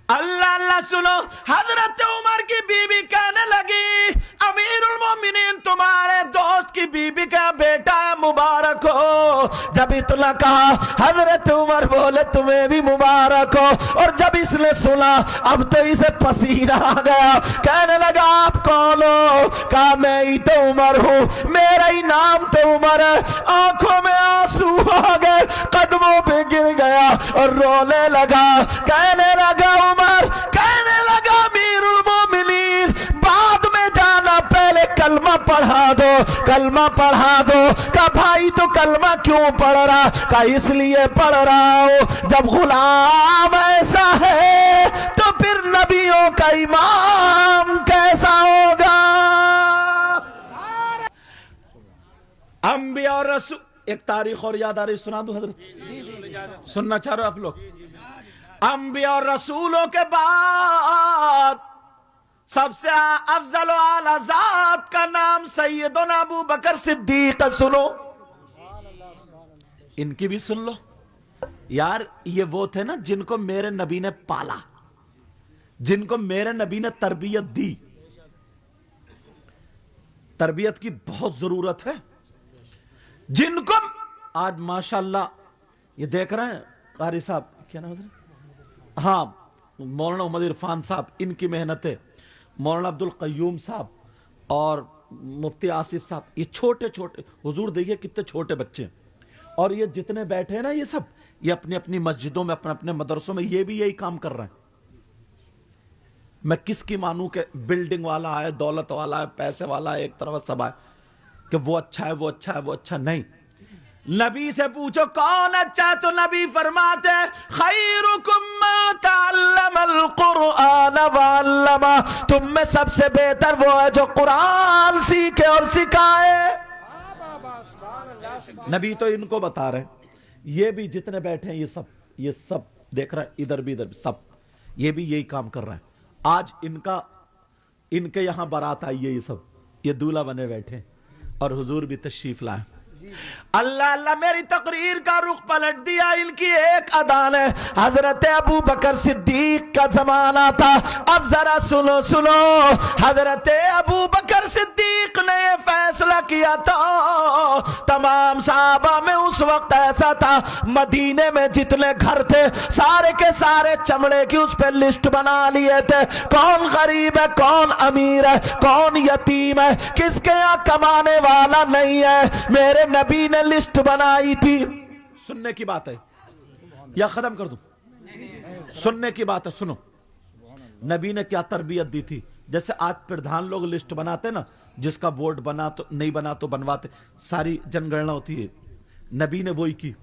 اللہ اللہ سنو. حضرت عمر کی بیوی کہنے لگی امیر المومنین تمہارے دوست کی بیوی کا بیٹا ہے مبارک ہو. جب اتنا کہا حضرت عمر بولے تمہیں بھی مبارک ہو. اور جب اس نے سنا اب تو اسے پسینہ آ گیا. کہنے لگا آپ کون ہو. کہا میں ہی تو عمر ہوں میرا ہی نام تو عمر ہے. آنکھوں میں آنسو آ گئے قدموں پہ گر گیا اور رونے لگا. کہنے لگا عمر کہنے لگا امیر المومنین بعد میں جانا پہلے کلمہ कलमा पढ़ा दो, कलमा पढ़ा दो। कहा भाई तो कलमा क्यों पढ़ रहा? कहा इसलिए पढ़ रहा हूं, जब गुलाम ऐसा है तो फिर नबियों का इमाम कैसा होगा? अंबिया और रसूल, एक तारीख और याद आ रही, सुना दूं हजरत? सुनना चाह रहे हो आप लोग? अंबिया और रसूलों के बाद सबसे अफजल आला जात का नाम सैयदना अबू बकर सिद्दीक। सुनो, इनकी भी सुन लो यार। ये वो थे ना जिनको मेरे नबी ने पाला, जिनको मेरे नबी ने तरबियत दी। तरबियत की बहुत जरूरत है। जिनको आज माशाल्लाह ये देख रहे हैं, कारी साहब क्या नाम है? हाँ, मौलाना मोहम्मद इरफान साहब, इनकी मेहनत है। मौलाना अब्दुल कय्यूम साहब और मुफ्ती आसिफ साहब, ये छोटे छोटे, हुजूर देखिए कितने छोटे बच्चे। और ये जितने बैठे हैं ना, ये सब ये अपनी अपनी मस्जिदों में, अपने अपने मदरसों में ये भी यही काम कर रहे हैं। मैं किसकी मानूं कि बिल्डिंग वाला है, दौलत वाला है, पैसे वाला है, एक तरफ सब है कि वो अच्छा है, वो अच्छा है, वो अच्छा नहीं। नबी से पूछो कौन अच्छा, तो नबी फरमाते हैं खैरुकुम मन तअल्लमल कुरआन व अल्लमा। तुम में सबसे बेहतर वो है जो कुरान सीखे और सिखाए। नबी तो इनको बता रहे हैं। ये भी जितने बैठे हैं, ये सब देख रहे हैं, इधर भी सब ये भी यही काम कर रहे हैं। आज इनके यहां बारात आई है, ये सब ये दूल्हा बने बैठे और हुजूर भी तशरीफ लाए। अल्लाह अल्लाह, मेरी तकरीर का रुख पलट दिया। इनकी एक अदान है, हजरत अबू बकर सिद्दीक का जमाना था। अब जरा सुनो सुनो, हजरत अबू बकर सिद्दीक ने ये फैसला किया था। तमाम सहाबा में उस वक्त ऐसा था, मदीने में जितने घर थे सारे के सारे चमड़े की उस पर लिस्ट बना लिए थे। कौन गरीब है, कौन अमीर है, कौन यतीम है, किसके यहाँ कमाने वाला नहीं है, मेरे नबी ने लिस्ट बनाई थी। सुनने की बात है या खत्म कर दूं? सुनने की बात है, सुनो। नबी ने क्या तरबियत दी थी। जैसे आज प्रधान लोग लिस्ट बनाते ना, जिसका बोर्ड बना तो नहीं बना तो बनवाते, सारी जनगणना होती है, नबी ने वही की।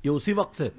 ये उसी वक्त से।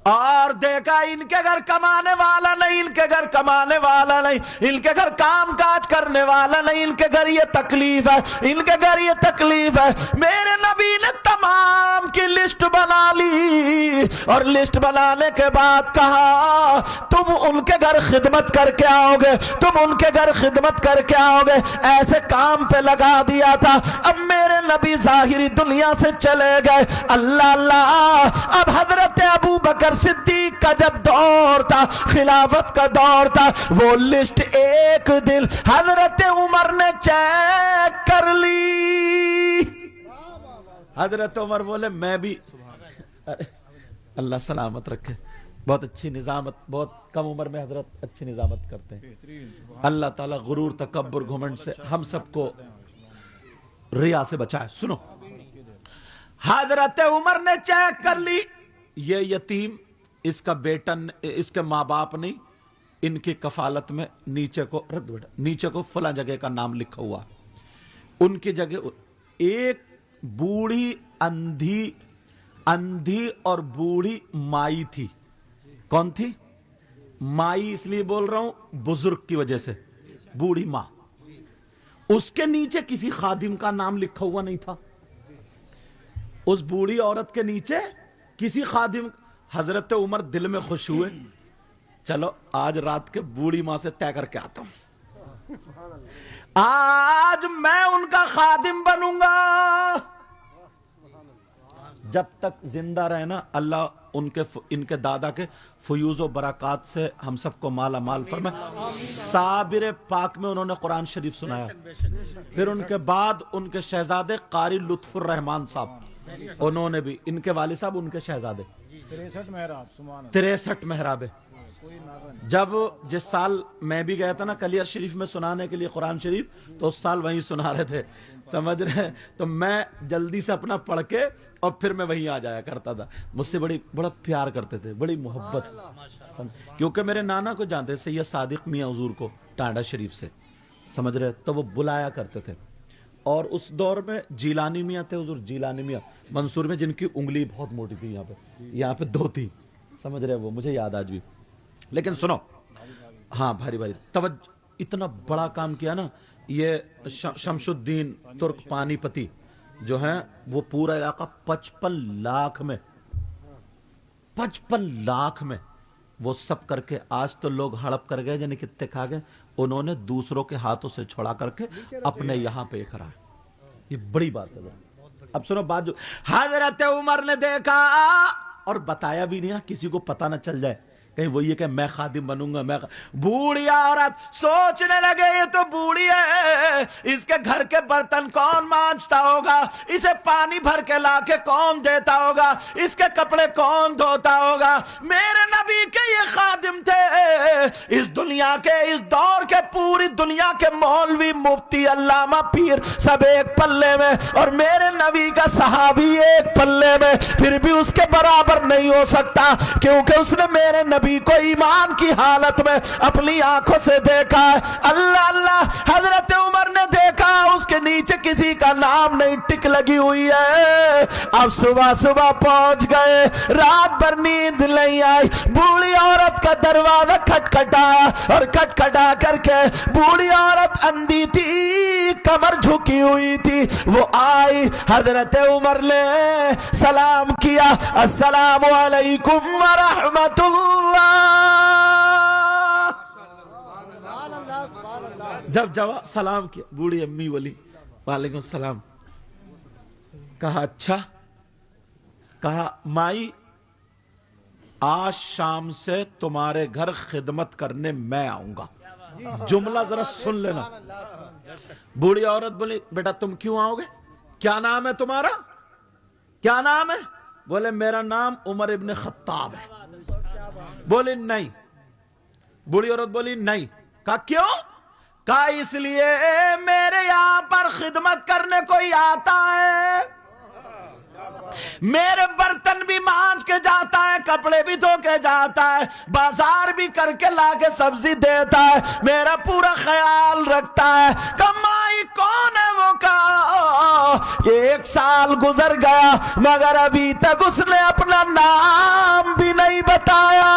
और देखा इनके घर कमाने वाला नहीं, इनके घर कमाने वाला नहीं, इनके घर काम काज करने वाला नहीं, इनके घर ये तकलीफ है, इनके घर ये तकलीफ है। मेरे नबी ने तमाम की लिस्ट बना ली और लिस्ट बनाने के बाद कहा तुम उनके घर खिदमत करके आओगे, तुम उनके घर खिदमत करके आओगे। ऐसे काम पे लगा दिया था। अब मेरे नबी जाहिरी दुनिया से चले गए। अल्लाह अल्लाह, अब हजरत अबू बकर सिद्दीक का जब दौर था, खिलाफत का दौर था, वो लिस्ट एक दिन हजरत उमर ने चेक कर ली। हजरत उमर बोले मैं भी, अल्लाह सलामत रखे, बहुत अच्छी निजामत, बहुत कम उम्र में हजरत अच्छी निजामत करते हैं। अल्लाह ताला गुरूर, तकब्बुर, घमंड से हम सबको रिया से बचाए। सुनो, हजरत उमर ने चेक कर ली, ये यतीम, इसका बेटा, इसके माँ बाप नहीं, इनकी कफालत में नीचे को रख दो बेटा, नीचे को फला जगह का नाम लिखा हुआ। उनकी जगह एक बूढ़ी अंधी और बूढ़ी माई थी। कौन थी? माई इसलिए बोल रहा हूं बुजुर्ग की वजह से, बूढ़ी मां। उसके नीचे किसी खादिम का नाम लिखा हुआ नहीं था। उस बूढ़ी औरत के नीचे किसी खादिम। हजरत उमर दिल में खुश हुए, चलो आज रात के बूढ़ी मां से तय करके आता हूं, आज मैं उनका खादिम बनूंगा। जब तक जिंदा रहे ना, अल्लाह इनके दादा के फयूज व बरक़ात से हम सबको माला माल फरमाए। साबिर पाक में उन्होंने कुरान शरीफ सुनाया। फिर उनके बाद उनके शहजादे कारी लुत्फुर रहमान साहब, उन्होंने भी, इनके वालिद साहब उनके शहजादे 63 महराबे। जब जिस साल मैं भी गया था ना कलियर शरीफ में सुनाने के लिए कुरान शरीफ, तो उस साल वहीं सुना रहे थे, समझ रहे हैं? तो मैं जल्दी से अपना पढ़ के और फिर मैं वहीं आ जाया करता था। मुझसे बड़ा प्यार करते थे, बड़ी मोहब्बत, क्योंकि मेरे नाना को जानते सैयद सादिक मियां हुजूर को टांडा शरीफ से, समझ रहे? तो वो बुलाया करते थे اور اس دور میں جیلانی میاں تھے، حضور جیلانی میاں منصور میں، جن کی انگلی بہت موٹی تھی، یہاں پہ 2 تھی، سمجھ رہے وہ، مجھے یاد آج بھی. لیکن سنو، ہاں بھاری بھاری توجہ، اتنا بڑا کام کیا نا یہ شمس الدین ترک پانی پتی جو ہیں، وہ پورا علاقہ 55 لاکھ میں 55 لاکھ میں وہ سب کر کے، آج تو لوگ ہڑپ کر گئے، یعنی کتنے کھا گئے، انہوں نے دوسروں کے ہاتھوں سے چھوڑا کر کے اپنے یہاں پہ کرا ہے. یہ بڑی بات ہے. اب سنو بات، جو حضرت عمر نے دیکھا اور بتایا بھی نہیں، کسی کو پتہ نہ چل جائے کہیں وہ یہ کہ میں خادم بنوں گا. میں بوڑھی عورت سوچنے لگے یہ تو بوڑھی ہے، اس کے گھر کے برتن کون مانجتا ہوگا، اسے پانی بھر کے لا کے کون دیتا ہوگا، اس کے کپڑے کون دھوتا ہوگا. میرے نبی کے یہ خادم تھے، اس دنیا کے، اس دور کے، پوری دنیا کے مولوی مفتی علامہ پیر سب ایک پلے میں، اور میرے نبی کا صحابی ایک پلے میں، پھر بھی اس کے برابر نہیں ہو سکتا، کیونکہ اس نے میرے نبی کو ایمان کی حالت میں اپنی آنکھوں سے دیکھا ہے. اللہ اللہ، حضرت عمر نے دیکھا اس کے نیچے کسی کا نام نہیں ٹک لگی ہوئی ہے. اب صبح صبح پہنچ گئے، رات بھر نیند نہیں آئی، بوڑھی عورت کا دروازہ کھٹکھٹایا، اور کھٹکھٹا کر کے بوڑھی عورت اندھی تھی، کمر جھکی ہوئی تھی، وہ آئی، حضرت عمر نے سلام کیا، السلام علیکم ورحمت اللہ. جب جواب سلام کیا، بوڑھی امی بولی وعلیکم السلام. کہا اچھا، کہا مائی آج شام سے تمہارے گھر خدمت کرنے میں آؤں گا. جملہ ذرا سن لینا. بوڑھی عورت بولی بیٹا تم کیوں آؤ گے، کیا نام ہے تمہارا، کیا نام ہے؟ بولے میرا نام عمر ابن خطاب ہے. بولی نہیں. بوڑھی عورت بولی نہیں. کہا کیوں؟ کہا اس لیے میرے یہاں پر خدمت کرنے کوئی آتا ہے، میرے برتن بھی مانج کے جاتا ہے، کپڑے بھی دھو کے جاتا ہے، بازار بھی کر کے لا کے سبزی دیتا ہے، میرا پورا خیال رکھتا ہے. کمائی کون ہے وہ؟ کہا 1 سال گزر گیا مگر ابھی تک اس نے اپنا نام بھی نہیں بتایا.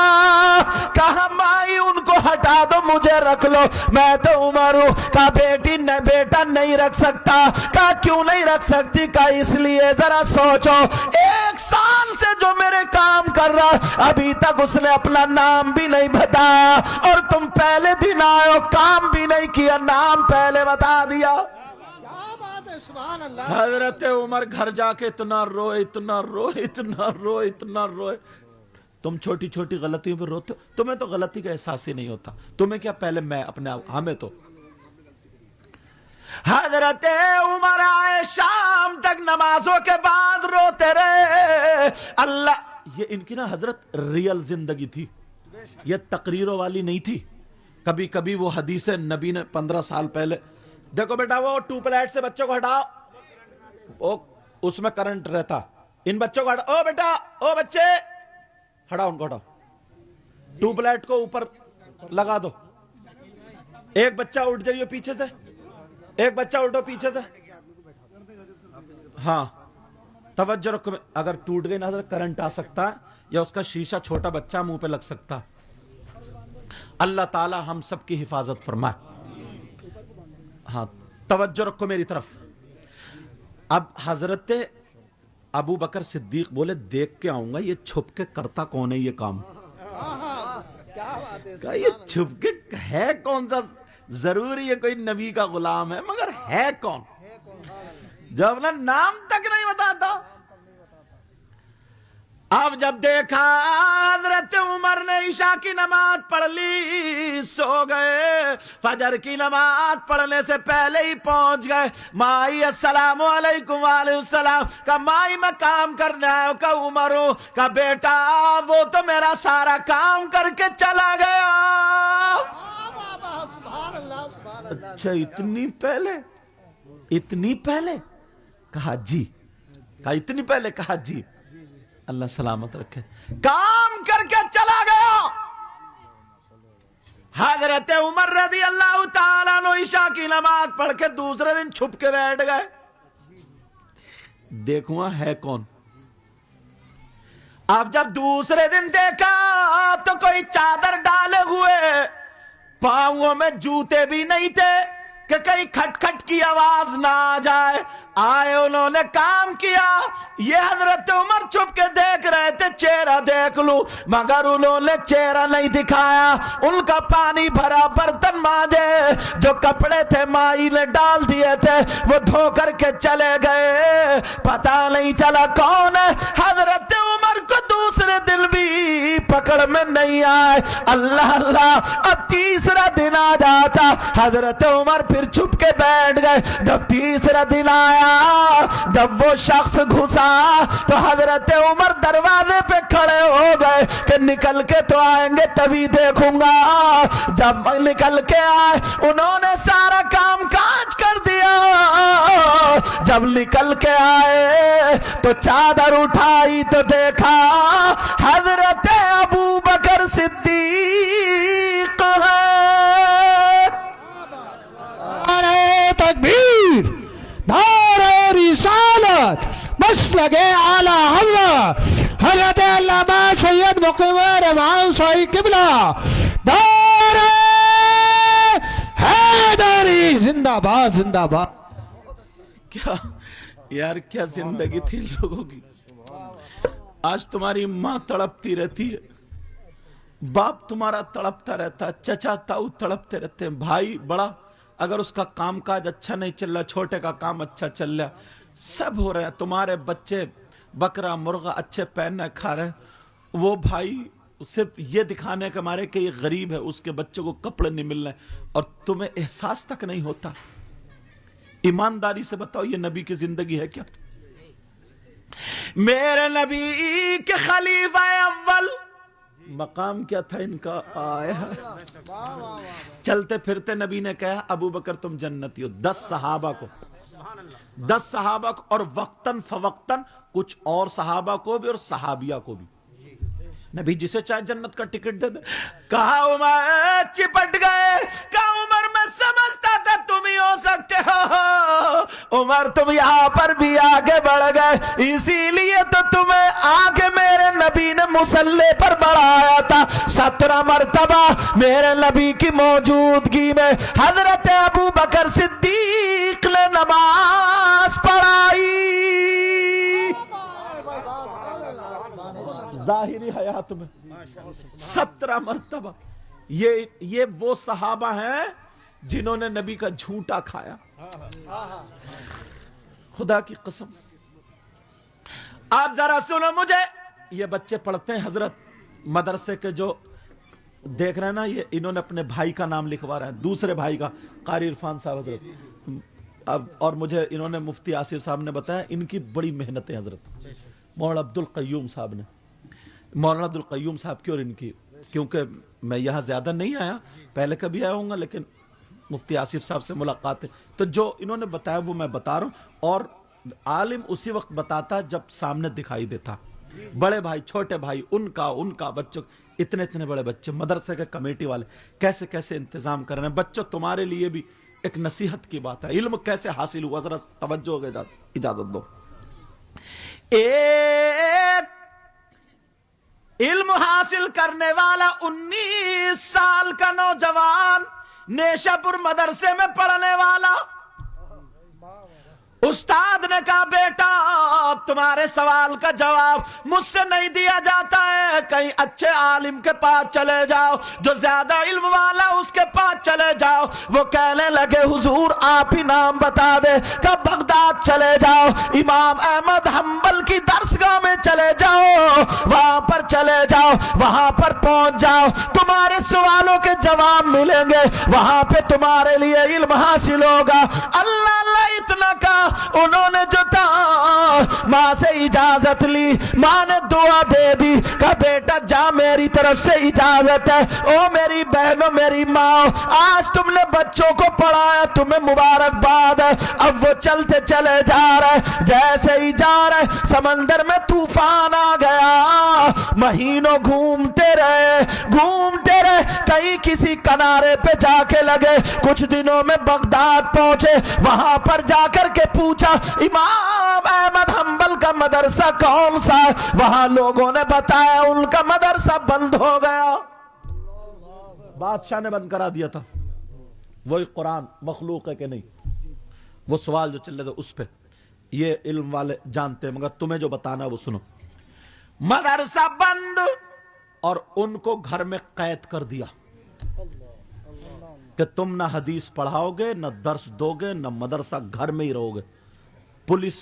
کہا مائی ان کو ہٹا دو، مجھے رکھ لو، میں تو عمر ہوں. کہا بیٹی بیٹا نہیں رکھ سکتا. کہا کیوں نہیں رکھ سکتی؟ کہا اس لیے ذرا سوچو، 1 سال سے جو میرے کام کر رہا ابھی تک اس نے اپنا نام بھی نہیں بتایا، اور تم پہلے دن آئے ہو، کام بھی نہیں کیا، نام پہلے بتا دیا. حضرت عمر گھر جا کے اتنا روئے، اتنا روئے، اتنا روئے، اتنا روئے. تم چھوٹی چھوٹی غلطیوں پہ روتے ہو، تمہیں تو غلطی کا احساس ہی نہیں ہوتا، تمہیں کیا پہلے میں اپنے آپ، ہمیں تو. حضرت عمر آئے، شام تک نمازوں کے بعد روتے رہے. اللہ، یہ ان کی نا حضرت ریل زندگی تھی، یہ تقریروں والی نہیں تھی. کبھی کبھی وہ حدیث نبی نے 15 سال پہلے، دیکھو بیٹا وہ ٹیوب لائٹ سے بچوں کو ہٹاؤ، اس میں کرنٹ رہتا، ان بچوں کو ہٹاؤ، او بیٹا، او بچے ہٹاؤ، ان کو ہٹاؤ، ٹیوب لائٹ کو اوپر لگا دو. ایک بچہ اٹھ جائیے پیچھے سے، ایک بچہ اٹھو پیچھے سے. ہاں توجہ رکھو، اگر ٹوٹ گئی نا حضرت کرنٹ آ سکتا ہے، یا اس کا شیشہ چھوٹا بچہ منہ پہ لگ سکتا. اللہ تعالی ہم سب کی حفاظت فرمائے. ہاں توجہ رکھو میری طرف. اب حضرت ابو بکر صدیق بولے دیکھ کے آؤں گا یہ چھپ کے کرتا کون ہے یہ کام. کہا یہ چھپ کے ہے کون سا، ضروری ہے کوئی نبی کا غلام ہے، مگر ہے کون جو اپنا نام تک نہیں بتاتا. اب جب دیکھا حضرت عمر نے عشاء کی نماز پڑھ لی، سو گئے، فجر کی نماز پڑھنے سے پہلے ہی پہنچ گئے. مائی السلام علیکم. وعلیکم السلام. کہا مائی میں کام کرنے آیا ہوں. کہا عمر ہوں. کہا بیٹا وہ تو میرا سارا کام کر کے چلا گیا. اچھا اتنی پہلے، اتنی پہلے؟ کہا جی. کہا اتنی پہلے؟ کہا جی. اللہ سلامت رکھے. کام کر کے چلا گیا. हजरत उमर रदी अल्लाह ताला अन्हु ईशा की नमाज पढ़ के दूसरे दिन छुप के बैठ गए। देखो है कौन। अब जब दूसरे दिन देखा तो कोई चादर डाले हुए, पांवों में जूते भी नहीं थे कि कहीं खटखट की आवाज ना आ जाए। आए, उन्होंने काम किया। ये हजरत उमर छुप के देख रहे थे चेहरा देख लूं, मगर उन्होंने चेहरा नहीं दिखाया। उनका पानी भरा बर्तन मांजे, जो कपड़े थे माई ने डाल दिए थे वो धो करके चले गए। पता नहीं चला कौन है। हजरत उमर को दूसरे दिन भी पकड़ में नहीं आए। अल्लाह अल्लाह, अब तीसरा दिन आ जाता, हजरत उमर फिर छुप के बैठ गए। जब तीसरा दिन आया, जब वो शख्स घुसा तो हजरत उमर दरवाजे पे खड़े हो गए कि निकल के तो आएंगे तभी देखूंगा। जब निकल के आए उन्होंने सारा काम काज कर दिया। जब निकल के आए तो चादर उठाई तो देखा हजरत अबू बकर सिद्दीक है। नारे तकबीर, नारे रिसालत, मसलके आला हज़रत हज़रत अल्लामा सैयद मुक़ीम रहमान साई किबला, नारे हैदरी जिंदाबाद जिंदाबाद। क्या यार, क्या जिंदगी थी लोगों की। आज तुम्हारी माँ तड़पती रहती है, बाप तुम्हारा तड़पता रहता है, चचा ताऊ तड़पते रहते हैं, भाई बड़ा अगर उसका कामकाज अच्छा नहीं चल रहा, छोटे का काम अच्छा चल रहा, सब हो रहा है। तुम्हारे बच्चे बकरा मुर्गा अच्छे पहनने खा रहे, वो भाई सिर्फ ये दिखाने के मारे कि ये गरीब है, उसके बच्चों को कपड़े नहीं मिल रहे और तुम्हें एहसास तक नहीं होता। ईमानदारी से बताओ, ये नबी की जिंदगी है क्या? मेरे नबी के खलीफा अव्वल मकाम क्या था इनका? आया चलते फिरते नबी ने कहा अबू बकर तुम जन्नती हो। 10 सहाबा को और वक्तन फवक्तन कुछ और सहाबा को भी और सहाबिया को भी नबी जिसे चाहे जन्नत का टिकट दे दे। कहा उमर चिपट गए, कहा उमर मैं समझता था तुम ही हो सकते हो। उमर तुम यहां पर भी आगे बढ़ गए, इसीलिए तो तुम्हें आगे मेरे नबी ने मुसल्ले पर बढ़ाया था। 17 मरतबा मेरे नबी की मौजूदगी में हजरत अबू बकर सिद्दीक ने नमाज पढ़ाई। जाहिरी हयात में 17 मरतबा। ये वो सहाबा हैं जिन्होंने नबी का झूठा खाया। खुदा की कसम, आप जरा सुनो मुझे। ये बच्चे पढ़ते हैं हजरत मदरसे के, जो देख रहे हैं ना, ये इन्होंने अपने भाई का नाम लिखवा रहे हैं, दूसरे भाई का, कारी इरफान साहब हजरत। अब और मुझे इन्होंने मुफ्ती आसिफ साहब ने बताया इनकी बड़ी मेहनत है हजरत मौलाना अब्दुल कय्यूम साहब ने। मौलाना अब्दुल कय्यूम साहब की और इनकी, क्योंकि मैं यहाँ ज्यादा नहीं आया, पहले कभी आया हूँगा, लेकिन मुफ्ती आसिफ साहब से मुलाकात है तो जो इन्होंने बताया वो मैं बता रहा हूँ। और आलिम उसी वक्त बताता जब सामने दिखाई देता। बड़े भाई छोटे भाई उनका बच्चों, इतने बड़े बच्चे, मदरसे के कमेटी वाले कैसे कैसे इंतजाम कर रहे हैं। बच्चों तुम्हारे लिए भी एक नसीहत की बात है, इल्म कैसे हासिल हुआ, जरा तवज्जो के इजाजत दो। एक इल्म हासिल करने वाला 19 साल का नौजवान, नेशापुर मदरसे में पढ़ने वाला, उस्ताद ने कहा बेटा अब तुम्हारे सवाल का जवाब मुझसे नहीं दिया जाता है, कहीं अच्छे आलिम के पास चले जाओ, जो ज्यादा इल्म वाला उसके पास चले जाओ। वो कहने लगे हुजूर आप ही नाम बता दे। कब बगदाद चले जाओ, इमाम अहमद हम्बल की दरसगाह में चले जाओ, वहां पर चले जाओ, वहां पर पहुंच जाओ, तुम्हारे सवालों के जवाब मिलेंगे, वहां पे तुम्हारे लिए इल्म हासिल होगा। अल्लाह अल्लाह इतना कहा, انہوں نے جتا ماں سے اجازت لی، ماں نے دعا دے دی، کہا بیٹا جا میری طرف سے اجازت ہے۔ او میری بہنوں، میری ماں، آج تم نے بچوں کو پڑھایا، تمہیں مبارکباد ہے۔ اب وہ چلتے چلے جا رہے، جیسے ہی جا رہے سمندر میں طوفان آ گیا، مہینوں گھومتے رہے، کہیں کسی کنارے پہ جا کے لگے، کچھ دنوں میں بغداد پہنچے، وہاں پر جا کر کے پوچھا امام احمد حنبل کا مدرسہ کون سا؟ وہاں لوگوں نے بتایا ان کا مدرسہ بند ہو گیا، بادشاہ نے بند کرا دیا تھا۔ وہی قرآن مخلوق ہے کہ نہیں، وہ سوال جو چل رہے تھے اس پہ یہ علم والے جانتے ہیں، مگر تمہیں جو بتانا وہ سنو۔ مدرسہ بند اور ان کو گھر میں قید کر دیا کہ تم نہ حدیث پڑھاؤ گے، نہ درس دو گے، نہ مدرسہ، گھر میں ہی رہو گے۔ پولیس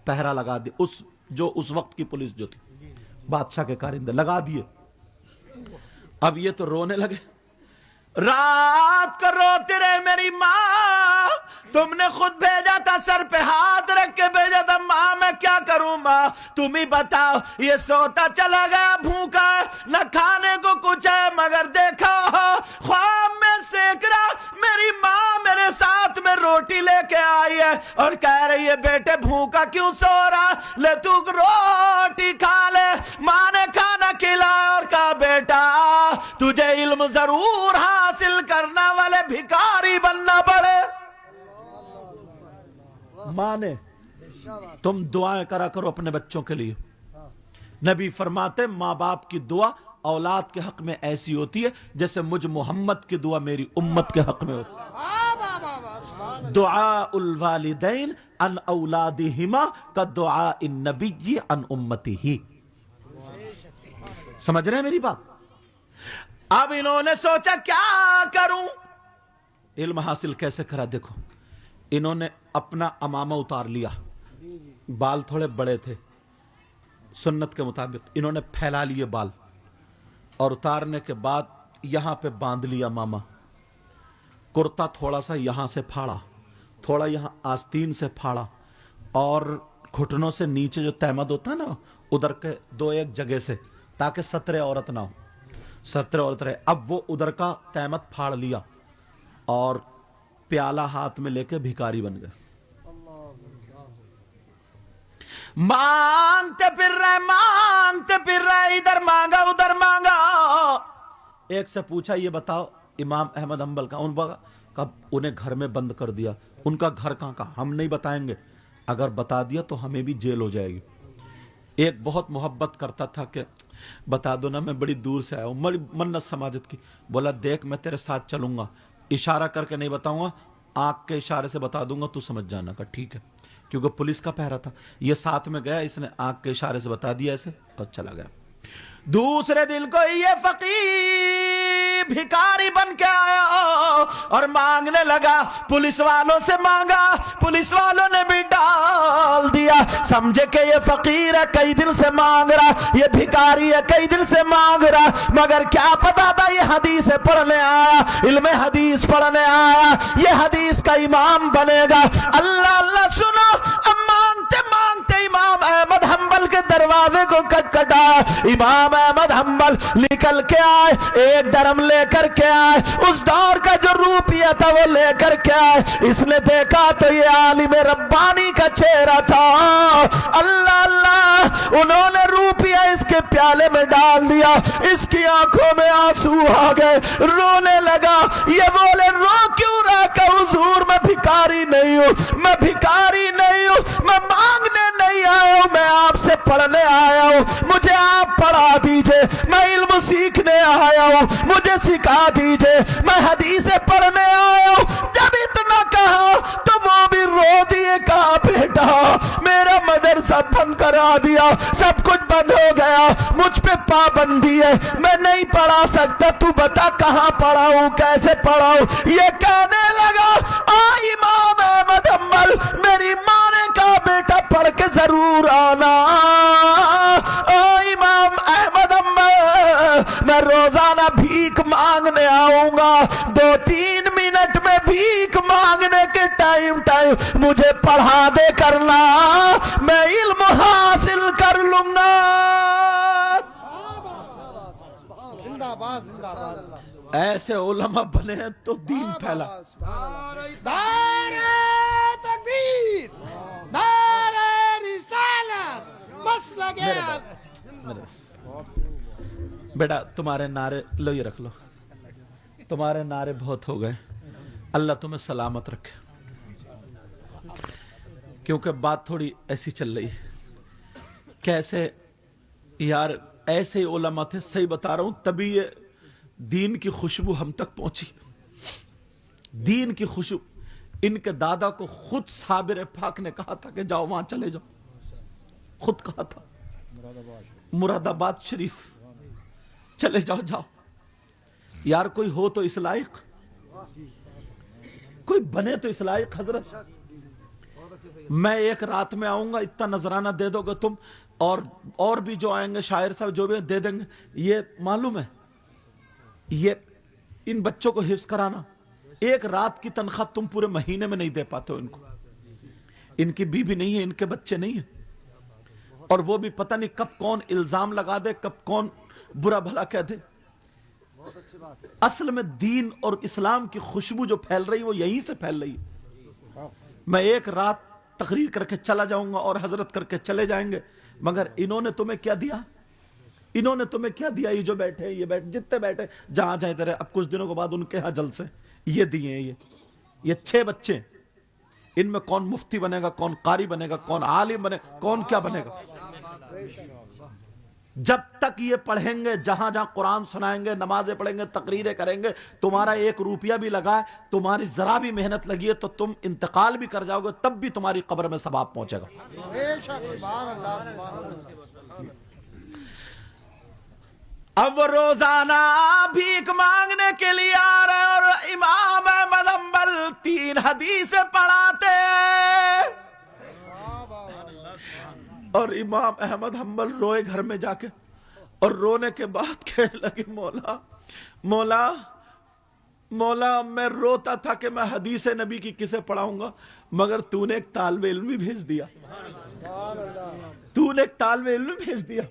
پہرا لگا دی، اس وقت کی پولیس جو تھی، بادشاہ کے کارندے لگا دیے۔ اب یہ تو رونے لگے، رات کو روتے رہے، میری ماں تم نے خود بھیجا تھا، سر پہ ہاتھ رکھ کے بھیجا تھا، ماں میں کیا کروں ماں تم ہی بتاؤ۔ یہ سوتا چلا گیا بھوکا، نہ کھانے کو کچھ ہے، مگر دیکھا خواب میں سیک رہا میری ماں میرے ساتھ میں روٹی لے کے آئی ہے اور کہہ رہی ہے بیٹے بھوکا کیوں سو رہا، لے تو روٹی کھا لے۔ ماں نے کھانا کھلایا اور کہا بیٹا تجھے علم ضرور حاصل کرنا والے بھکاری بننا پڑے۔ ماں نے تم دعائیں کرا کرو اپنے بچوں کے لیے، نبی فرماتے ماں باپ کی دعا اولاد کے حق میں ایسی ہوتی ہے جیسے مجھ محمد کی دعا میری امت کے حق میں ہوتی ہے۔ دعاء الوالدین عن اولادہما کا دعاء النبی عن امتہ۔ سمجھ رہے ہیں میری بات؟ اب انہوں نے سوچا کیا کروں، علم حاصل کیسے کرا؟ دیکھو انہوں نے اپنا امامہ اتار لیا، بال تھوڑے بڑے تھے سنت کے مطابق، انہوں نے پھیلا لیے بال اور اتارنے کے بعد یہاں پہ باندھ لیا ماما، کرتا تھوڑا سا یہاں سے پھاڑا، تھوڑا یہاں آستین سے پھاڑا، اور گھٹنوں سے نیچے جو تہمد ہوتا ہے نا ادھر کے دو ایک جگہ سے، تاکہ ستر عورت نہ ہو، ستر عورت رہے۔ اب وہ ادھر کا تہمد پھاڑ لیا اور پیالہ ہاتھ میں لے کے بھکاری بن گئے، مانگتے پھر رہے، ادھر مانگا ادھر مانگا۔ ایک سے پوچھا یہ بتاؤ امام احمد حنبل کا، انہیں گھر میں بند کر دیا، ان کا گھر کہاں کا؟ ہم نہیں بتائیں گے، اگر بتا دیا تو ہمیں بھی جیل ہو جائے گی۔ ایک بہت محبت کرتا تھا کہ بتا دو نا میں بڑی دور سے آیا ہوں، منت سماجت کی، بولا دیکھ میں تیرے ساتھ چلوں گا، اشارہ کر کے نہیں بتاؤں گا، آنکھ کے اشارے سے بتا دوں گا، تو سمجھ جانا کا ٹھیک ہے، کیونکہ پولیس کا پہرا تھا۔ یہ ساتھ میں گیا، اس نے آنکھ کے اشارے سے بتا دیا ایسے اور چلا گیا۔ دوسرے دن کو یہ فقیر بھکاری بن کے آیا اور مانگنے لگا، پولیس والوں سے مانگا، پولیس والوں نے بھی ڈال دیا، سمجھے کہ یہ فقیر ہے کئی دن سے مانگ رہا، یہ بھکاری ہے کئی دن سے مانگ رہا، مگر کیا پتا تھا یہ حدیث پڑھنے آیا، علم حدیث پڑھنے آیا، یہ حدیث کا امام بنے گا۔ اللہ اللہ سنو، اب مانگتے مانگتے امام احمد حنبل کے دروازے کو کٹکھٹا، امام احمد حنبل نکل کے آئے، ایک درم لے کر کے آئے، اس دور کا جو روپیہ تھا وہ لے کر کے آئے۔ اس نے دیکھا تو یہ عالم ربانی کا چہرہ تھا، اللہ اللہ، انہوں نے روپیہ اس کے پیالے میں ڈال دیا، اس کی آنکھوں میں آنسو آ گئے، رونے لگا۔ یہ بولے رو کیوں رہا کہ حضور میں بھکاری نہیں ہوں، میں بھکاری نہیں ہوں، میں مانگنے نہیں آیا ہوں، میں آپ سے پڑھنے آیا ہوں، مجھے آپ پڑھا دیجئے، میں علم سیکھنے آیا ہوں، مجھے سکھا دیجئے، میں حدیثیں پڑھنے آیا ہوں۔ جب اتنا کہا تو وہ بھی رو دیے، کہا بیٹا میرا مدرسہ بند کرا دیا، سب کچھ بند ہو گیا، مجھ پہ پابندی ہے، میں نہیں پڑھا سکتا، تو بتا کہاں پڑھاؤں، کیسے پڑھاؤں؟ یہ کہنے لگا امام احمد حنبل، میری ماں نے کہا بیٹا پڑھ کے ضرور آنا، امام احمد حنبل میں روزانہ بھیک مانگنے آؤں گا، 2-3 منٹ मिनट में भीख मांगने के टाइम मुझे पढ़ा दे करना, मैं इल्म हासिल कर लूंगा। जिंदाबाद जिंदाबाद। ऐसे उलमा बने हैं तो दीन फैला। नारे तकबीर, नारे रिसालत, मसलगे बेटा तुम्हारे नारे लो, ये रख लो, तुम्हारे नारे बहुत हो गए, अल्लाह तुम्हें सलामत रखे। क्योंकि बात थोड़ी ऐसी चल रही, कैसे यार ऐसे उलमा थे, सही बता रहा हूं, तभी ये दीन की खुशबू हम तक पहुंची। दीन की खुशबू, इनके दादा को खुद साबिर पाक ने कहा था कि जाओ वहां चले जाओ, खुद कहा था, मुरादाबाद शरीफ चले जाओ, जाओ यार, कोई हो तो इस लायक, कोई बने तो इस लायक। हजरत मैं एक रात में आऊंगा, इतना नजराना दे दोगे तुम, और भी जो आएंगे शायर साहब जो भी दे देंगे। ये मालूम है, ये इन बच्चों को हिफ्ज कराना, एक रात की तनख्वाह तुम पूरे महीने में नहीं दे पाते हो इनको। इनकी बीवी नहीं है, इनके बच्चे नहीं है, और वो भी पता नहीं कब कौन इल्जाम लगा दे, कब कौन बुरा भला कह दे। असल में दीन और इस्लाम की खुशबू जो फैल रही है वो यहीं से फैल रही है। मैं एक रात तकरीर करके चला जाऊंगा और हजरत करके चले जाएंगे, मगर इन्होंने तुम्हें क्या दिया? इन्होंने तुम्हें क्या दिया? ये जो बैठे, ये बैठे, जितने बैठे, जहां जाते रहे, अब कुछ दिनों के बाद उनके यहां जलसे ये दिए हैं। ये 6 बच्चे, इनमें कौन मुफ्ती बनेगा, कौन कारी बनेगा, कौन आलिम बनेगा, कौन क्या बनेगा। जब तक ये पढ़ेंगे, जहां जहां कुरान सुनाएंगे, नमाजें पढ़ेंगे, तकरीरें करेंगे, तुम्हारा 1 रुपया भी लगा है, तुम्हारी जरा भी मेहनत लगी है, तो तुम इंतकाल भी कर जाओगे, तब भी तुम्हारी कब्र में सवाब पहुंचेगा। अब वो रोजाना भीख मांगने के लिए आ रहे, और इमाम अहमद हम्बल 3 हदीसें पढ़ाते, और इमाम अहमद हम्बल रोए घर में जाके, और रोने के बाद कहने लगे, मौला मौला मौला, मैं रोता था कि मैं हदीस नबी की किसे पढ़ाऊंगा, मगर तूने एक तालिबे इल्म भेज दिया, तूने एक तालिबे इल्म भेज दिया।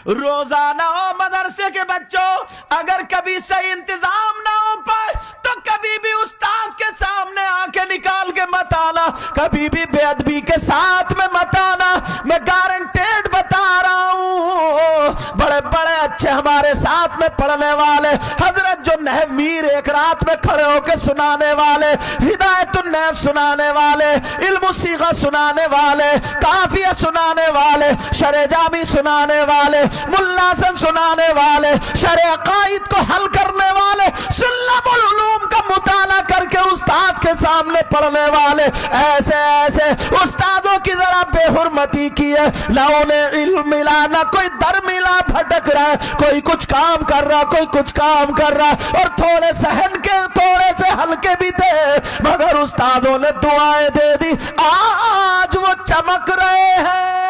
रोजाना मदरसे के बच्चों, अगर कभी सही इंतजाम ना हो पाए तो कभी भी उस्ताद के सामने आंखें निकाल के मत आना, कभी भी बेअदबी के साथ में मत आना। मैं गारंटेड बता रहा हूं, बड़े बड़े अच्छे हमारे साथ में पढ़ने वाले हजरत जो नहव मीर एक रात में खड़े होकर सुनाने वाले, हिदायतुन नहव सुनाने वाले, इल्म सीगा सुनाने वाले, काफिया सुनाने वाले, शरे जामी सुनाने वाले, मुल्लासन सुनाने वाले, शरे अकाइद को हल करने वाले, सुल्लमुल उलूम का मुताला करके उस्ताद के सामने पढ़ने वाले, ऐसे ऐसे उस्तादों की जरा बेहुरमती की है। ना उन्हें इल्म मिला, ना कोई दर मिला, भटक रहा है, कोई कुछ काम कर रहा, कोई कुछ काम कर रहा, और थोड़े सहन के, थोड़े से हल्के भी थे, मगर उस्तादों ने दुआएं दे दी, आज वो चमक रहे हैं।